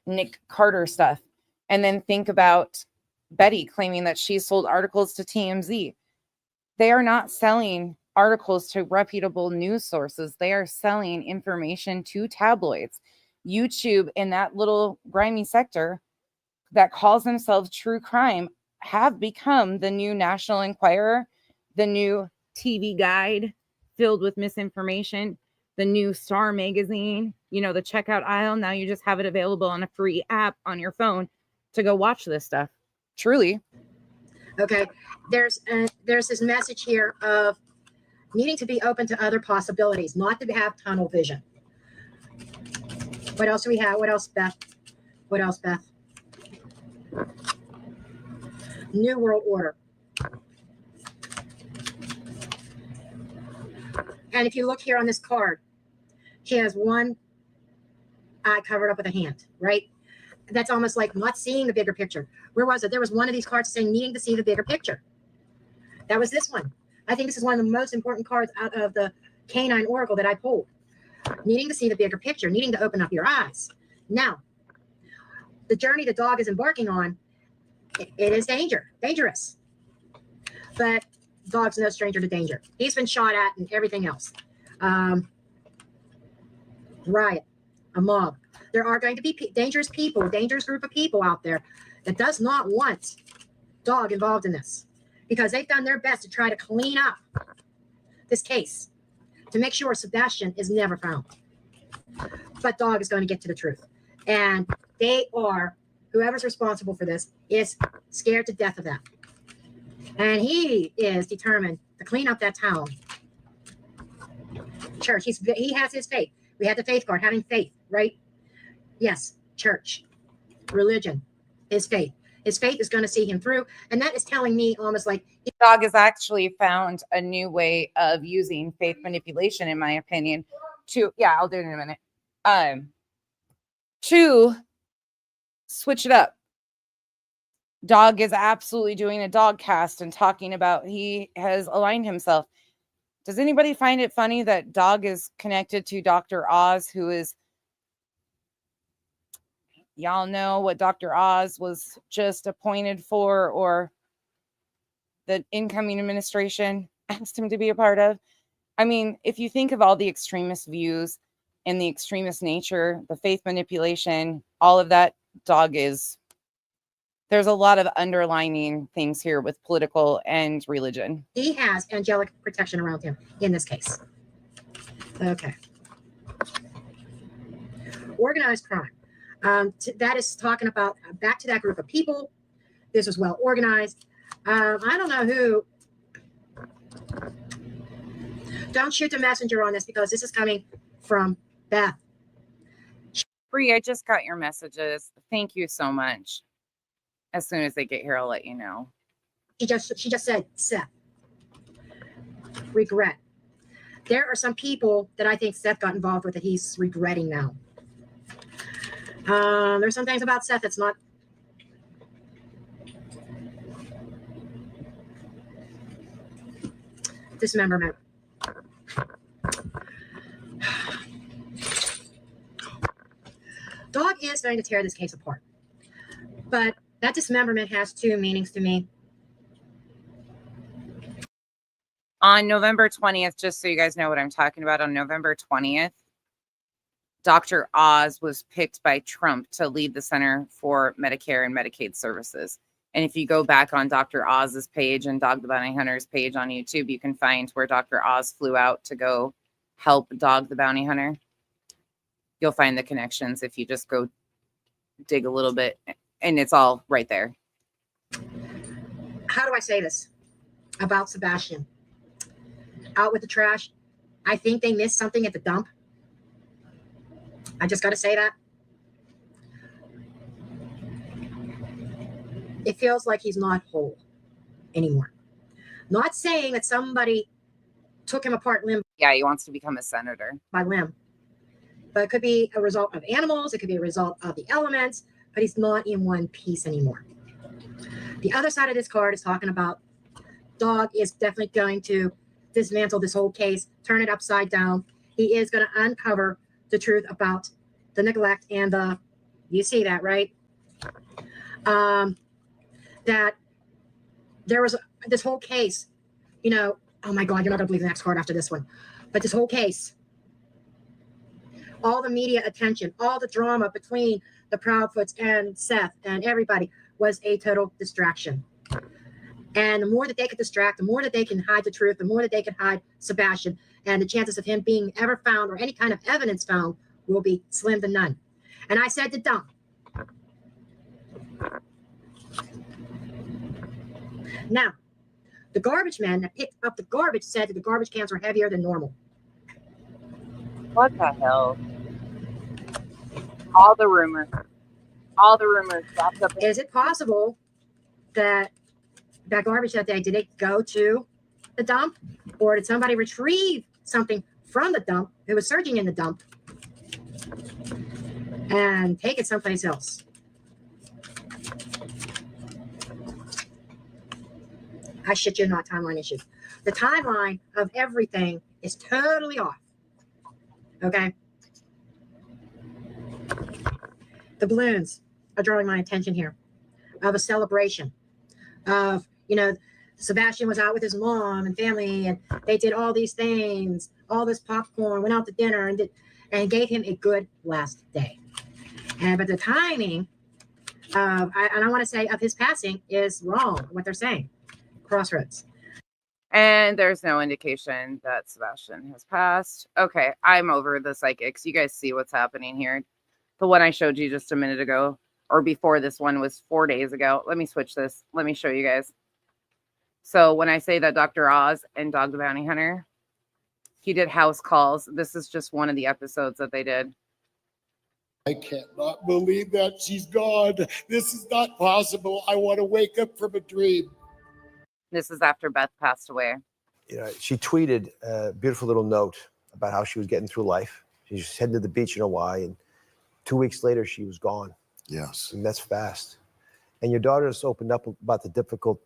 Speaker 1: Nick Carter stuff. And then think about Betty claiming that she sold articles to TMZ. They are not selling articles to reputable news sources. They are selling information to tabloids. YouTube in that little grimy sector that calls themselves true crime have become the new National Enquirer, the new TV Guide filled with misinformation, the new Star Magazine, you know, the checkout aisle. Now you just have it available on a free app on your phone to go watch this stuff. Truly.
Speaker 12: Okay. There's this message here of needing to be open to other possibilities, not to have tunnel vision. What else do we have? What else, Beth? What else, Beth? New World Order. And if you look here on this card, she has one eye covered up with a hand, right? That's almost like not seeing the bigger picture. Where was it? There was one of these cards saying needing to see the bigger picture. That was this one. I think this is one of the most important cards out of the Canine Oracle that I pulled. Needing to see the bigger picture, needing to open up your eyes. Now, the journey the dog is embarking on, it is dangerous. But dog's no stranger to danger. He's been shot at and everything else. Riot, a mob. There are going to be dangerous people, dangerous group of people out there that does not want dog involved in this because they've done their best to try to clean up this case to make sure Sebastian is never found. But dog is going to get to the truth. And they are, whoever's responsible for this is scared to death of that. And he is determined to clean up that town. Church, he has his faith. We had the faith card, having faith, right? Yes, church, religion, his faith. His faith is going to see him through. And that is telling me almost like.
Speaker 1: Dog has actually found a new way of using faith manipulation, in my opinion, I'll do it in a minute. To switch it up. Dog is absolutely doing a dog cast and talking about he has aligned himself. Does anybody find it funny that Dog is connected to Dr. Oz, who is, y'all know what Dr. Oz was just appointed for, or the incoming administration asked him to be a part of? I mean, if you think of all the extremist views and the extremist nature, the faith manipulation, all of that, there's a lot of underlining things here with political and religion.
Speaker 12: He has angelic protection around him in this case. Okay. Organized crime. That is talking about back to that group of people. This was well organized. I don't know who. Don't shoot the messenger on this because this is coming from Beth.
Speaker 1: Bree, I just got your messages. Thank you so much. As soon as they get here, I'll let you know.
Speaker 12: She just said, Seth, regret. There are some people that I think Seth got involved with that he's regretting now. There's some things about Seth that's not. Dismemberment. Dog is going to tear this case apart. But that dismemberment has two meanings to me.
Speaker 1: On November 20th, just so you guys know what I'm talking about, on November 20th, Dr. Oz was picked by Trump to lead the Center for Medicare and Medicaid Services. And if you go back on Dr. Oz's page and Dog the Bounty Hunter's page on YouTube, you can find where Dr. Oz flew out to go help Dog the Bounty Hunter. You'll find the connections if you just go dig a little bit, and it's all right there.
Speaker 12: How do I say this about Sebastian? Out with the trash. I think they missed something at the dump. I just got to say that. It feels like he's not whole anymore. Not saying that somebody took him apart limb.
Speaker 1: Yeah, he wants to become a senator.
Speaker 12: By limb. But it could be a result of animals. It could be a result of the elements. But he's not in one piece anymore. The other side of this card is talking about Dog is definitely going to dismantle this whole case, turn it upside down. He is going to uncover the truth about the neglect and the, you see that, right? That there was this whole case, you know, oh my God, you're not going to believe the next card after this one. But this whole case, all the media attention, all the drama between the Proudfoots and Seth and everybody was a total distraction. And the more that they could distract, the more that they can hide the truth, the more that they can hide Sebastian, and the chances of him being ever found or any kind of evidence found will be slim to none. And I said to dump. Now, the garbage man that picked up the garbage said that the garbage cans were heavier than normal.
Speaker 1: What the hell? All the rumors.
Speaker 12: Is it possible that that garbage that day, did it go to the dump? Or did somebody retrieve something from the dump who was searching in the dump and take it someplace else? I shit you not, timeline issues. The timeline of everything is totally off. Okay? The balloons are drawing my attention here of a celebration of, you know, Sebastian was out with his mom and family and they did all these things, all this popcorn, went out to dinner and gave him a good last day. But the timing of, I want to say, of his passing is wrong, what they're saying. Crossroads.
Speaker 1: And there's no indication that Sebastian has passed. Okay, I'm over the psychics. You guys see what's happening here. The one I showed you just a minute ago, or before this one, was 4 days ago. Let me switch this. Let me show you guys. So when I say that Dr. Oz and Dog the Bounty Hunter, he did house calls. This is just one of the episodes that they did.
Speaker 13: I cannot believe that she's gone. This is not possible. I want to wake up from a dream.
Speaker 1: This is after Beth passed away.
Speaker 14: You know, she tweeted a beautiful little note about how she was getting through life. She was heading to the beach in Hawaii, and 2 weeks later, she was gone.
Speaker 13: Yes.
Speaker 14: And that's fast. And your daughter has opened up about the difficult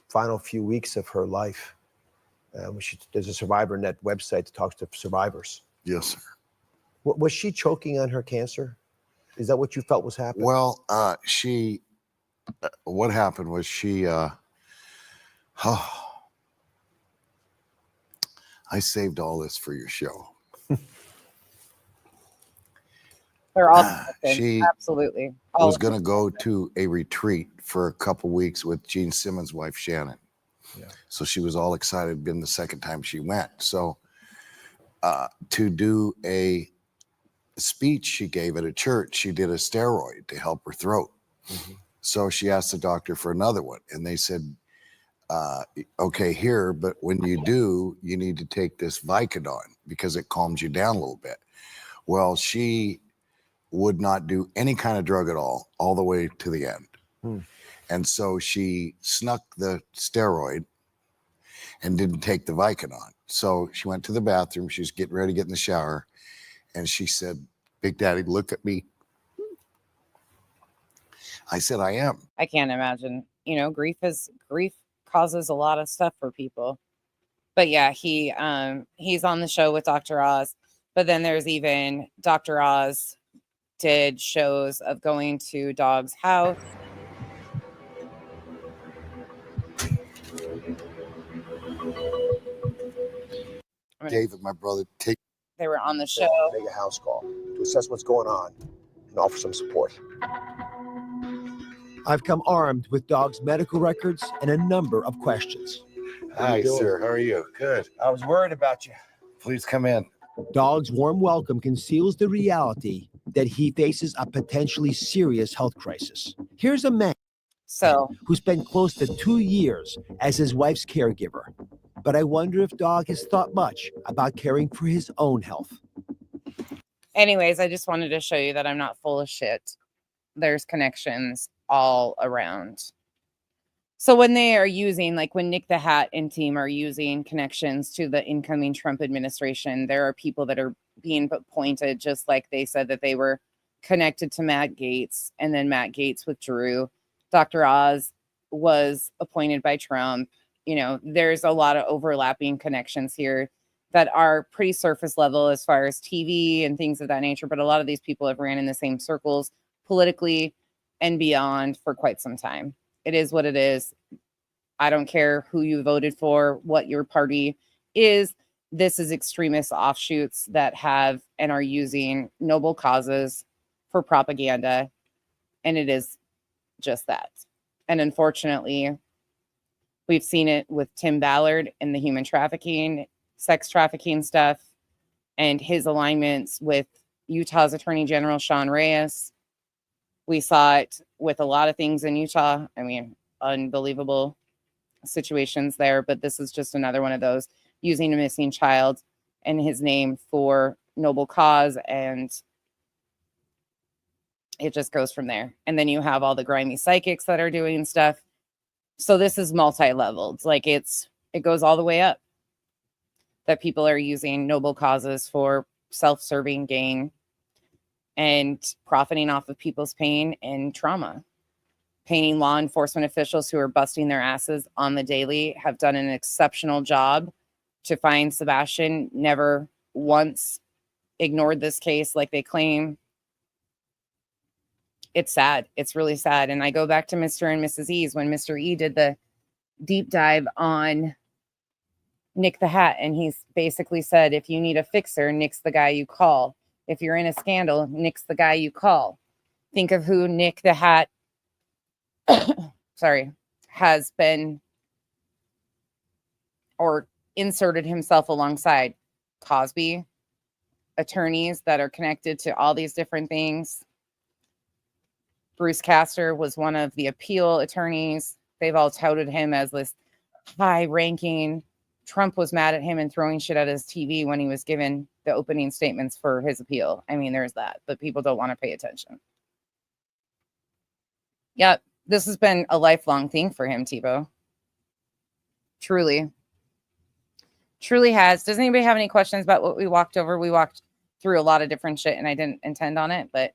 Speaker 14: final few weeks of her life. There's a Survivor Net website that talks to survivors.
Speaker 13: Yes, sir.
Speaker 14: Was she choking on her cancer? Is that what you felt was happening?
Speaker 13: Well, what happened was
Speaker 15: I saved all this for your show.
Speaker 1: They're all
Speaker 15: She
Speaker 1: absolutely. All
Speaker 15: was
Speaker 1: of
Speaker 15: going to
Speaker 1: them.
Speaker 15: go to a retreat for a couple weeks with Gene Simmons' wife, Shannon.
Speaker 14: Yeah.
Speaker 15: So she was all excited, been the second time she went. So to do a speech she gave at a church, she did a steroid to help her throat.
Speaker 14: Mm-hmm.
Speaker 15: So she asked the doctor for another one. And they said, okay, here, but when you do, you need to take this Vicodin because it calms you down a little bit. Well, she would not do any kind of drug at all the way to the end.
Speaker 14: Hmm.
Speaker 15: And so she snuck the steroid and didn't take the Vicodin. So she went to the bathroom. She was getting ready to get in the shower. And she said, Big Daddy, look at me. I said, I am.
Speaker 1: I can't imagine. You know, grief causes a lot of stuff for people. But yeah, he's on the show with Dr. Oz. But then there's even Dr. Oz did shows of going to Dog's house.
Speaker 15: David, my brother,
Speaker 1: They were on the show.
Speaker 14: Make a house call to assess what's going on and offer some support. I've come armed with Dog's medical records and a number of questions.
Speaker 15: Hi, sir. How are you? Good.
Speaker 14: I was worried about you.
Speaker 15: Please come in.
Speaker 14: Dog's warm welcome conceals the reality that he faces a potentially serious health crisis. Here's a man who spent close to 2 years as his wife's caregiver. But I wonder if Dog has thought much about caring for his own health.
Speaker 1: Anyways, I just wanted to show you that I'm not full of shit. There's connections all around. So when they are using, like when Nick the Hat and team are using connections to the incoming Trump administration, there are people that are being pointed, just like they said that they were connected to Matt Gaetz, and then Matt Gaetz withdrew. Dr. Oz was appointed by Trump. You know, there's a lot of overlapping connections here that are pretty surface level as far as TV and things of that nature. But a lot of these people have ran in the same circles politically and beyond for quite some time. It is what it is. I don't care who you voted for, what your party is. This is extremist offshoots that have and are using noble causes for propaganda. And it is just that. And unfortunately, we've seen it with Tim Ballard and the human trafficking, sex trafficking stuff, and his alignments with Utah's Attorney General Sean Reyes. We saw it with a lot of things in Utah. I mean, unbelievable situations there, but this is just another one of those, using a missing child and his name for noble cause, and it just goes from there. And then you have all the grimy psychics that are doing stuff. So this is multi-leveled. Like it goes all the way up, that people are using noble causes for self-serving gain and profiting off of people's pain and trauma. Painting law enforcement officials who are busting their asses on the daily have done an exceptional job to find Sebastian. Never once ignored this case like they claim. It's sad. It's really sad. And I go back to Mr. and Mrs. E's when Mr. E did the deep dive on Nick the Hat. And he's basically said, if you need a fixer, Nick's the guy you call. If you're in a scandal, Nick's the guy you call. Think of who Nick the Hat, has been or inserted himself alongside. Cosby, attorneys that are connected to all these different things. Bruce Castor was one of the appeal attorneys. They've all touted him as this high-ranking. Trump was mad at him and throwing shit at his TV when he was given the opening statements for his appeal. I mean, there's that, but people don't want to pay attention. Yep, this has been a lifelong thing for him, Tebow. Truly. Truly has. Does anybody have any questions about what we walked over? We walked through a lot of different shit, and I didn't intend on it, but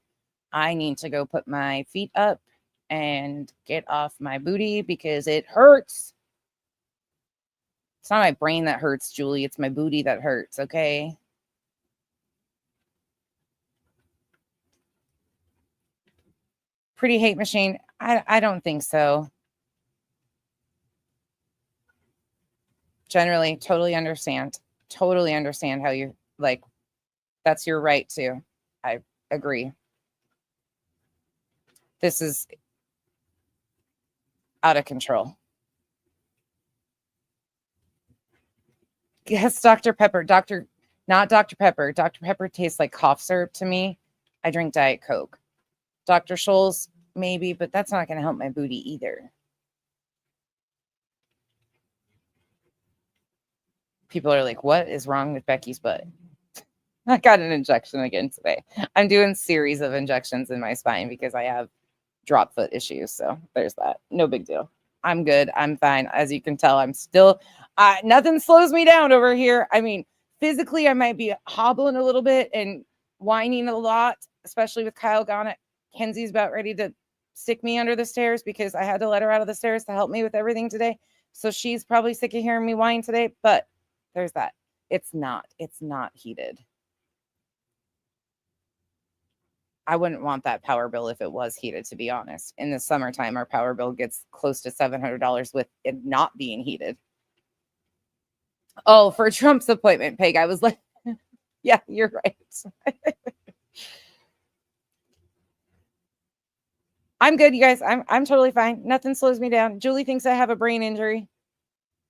Speaker 1: I need to go put my feet up and get off my booty because it hurts. It's not my brain that hurts, Julie. It's my booty that hurts, okay? Pretty hate machine. I don't think so. Generally, totally understand. totally understand how you like. That's your right too. I agree. This is out of control. Yes, Dr. Pepper. Not Dr. Pepper. Dr. Pepper tastes like cough syrup to me. I drink Diet Coke. Dr. Scholl's, maybe, but that's not going to help my booty either. People are like, what is wrong with Becky's butt? I got an injection again today. I'm doing series of injections in my spine because I have drop foot issues. So there's that. No big deal. I'm good. I'm fine. As you can tell, I'm still, nothing slows me down over here. I mean, physically, I might be hobbling a little bit and whining a lot, especially with Kyle gone. Kenzie's about ready to stick me under the stairs because I had to let her out of the stairs to help me with everything today. So she's probably sick of hearing me whine today, but there's that. It's not heated. I wouldn't want that power bill if it was heated, to be honest. In the summertime, our power bill gets close to $700 with it not being heated. Oh, for Trump's appointment, Peg, I was like, yeah, you're right. I'm good, you guys. I'm totally fine. Nothing slows me down. Julie thinks I have a brain injury.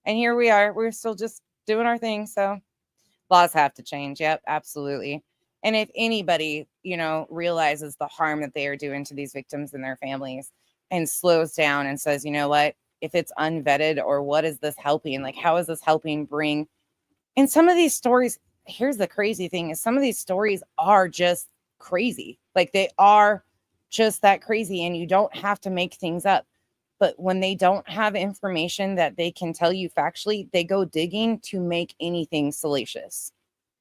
Speaker 1: And here we are. We're still just doing our thing. So laws have to change. Yep, absolutely. And if anybody, realizes the harm that they are doing to these victims and their families and slows down and says, you know what, if it's unvetted or what is this helping? Like, how is this helping bring? And some of these stories, here's the crazy thing is some of these stories are just crazy. Like they are just that crazy and you don't have to make things up. But when they don't have information that they can tell you factually, they go digging to make anything salacious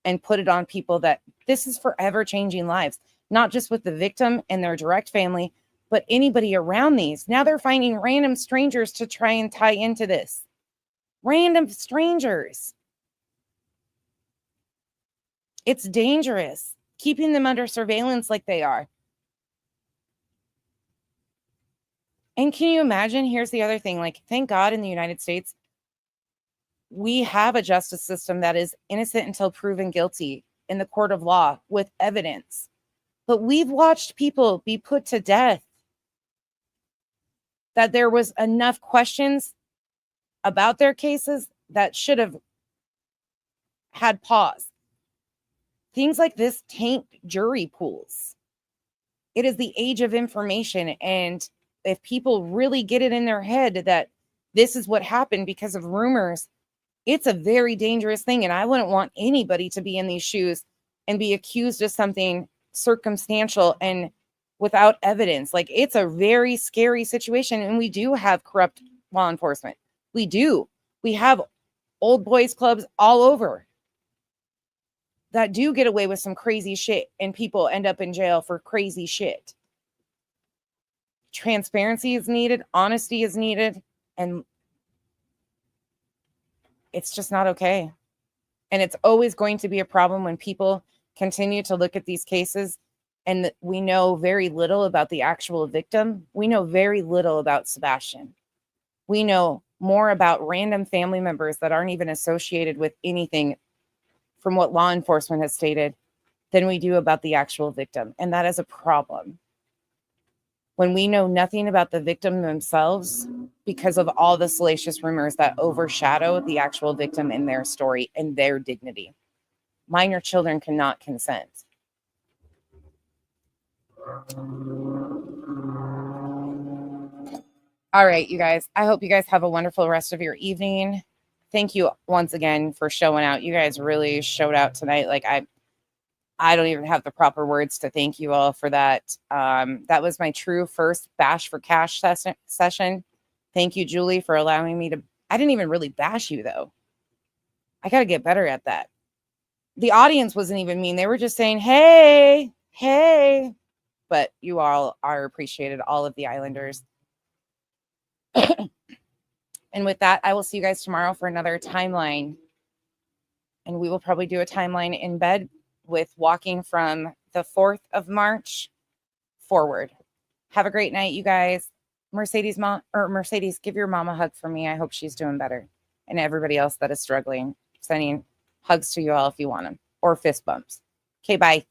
Speaker 1: and put it on people that this is forever changing lives, not just with the victim and their direct family, but anybody around these. Now they're finding random strangers to try and tie into this. Random strangers. It's dangerous, keeping them under surveillance like they are. And can you imagine? Here's the other thing. Like, thank God in the United States, we have a justice system that is innocent until proven guilty in the court of law with evidence. But we've watched people be put to death that there was enough questions about their cases that should have had pause. Things like this taint jury pools. It is the age of information. And if people really get it in their head that this is what happened because of rumors, it's a very dangerous thing. And I wouldn't want anybody to be in these shoes and be accused of something circumstantial and without evidence. Like, it's a very scary situation. And we do have corrupt law enforcement. We do. We have old boys clubs all over that do get away with some crazy shit and people end up in jail for crazy shit. Transparency is needed. Honesty is needed. And it's just not okay. And it's always going to be a problem when people continue to look at these cases and we know very little about the actual victim. We know very little about Sebastian. We know more about random family members that aren't even associated with anything from what law enforcement has stated than we do about the actual victim. And that is a problem. When we know nothing about the victim themselves because of all the salacious rumors that overshadow the actual victim and their story and their dignity. Minor children cannot consent. All right, you guys. I hope you guys have a wonderful rest of your evening. Thank you once again for showing out. You guys really showed out tonight. Like, I don't even have the proper words to thank you all for that. That was my true first Bash for Cash session. Thank you, Julie, for allowing me to. I didn't even really bash you, though. I got to get better at that. The audience wasn't even mean. They were just saying, hey, hey. But you all are appreciated, all of the Islanders. And with that, I will see you guys tomorrow for another timeline. And we will probably do a timeline in bed with walking from the 4th of March forward. Have a great night, you guys. Mercedes, give your mom a hug for me. I hope she's doing better. And everybody else that is struggling, sending Hugs to you all if you want them, or fist bumps. Okay, bye.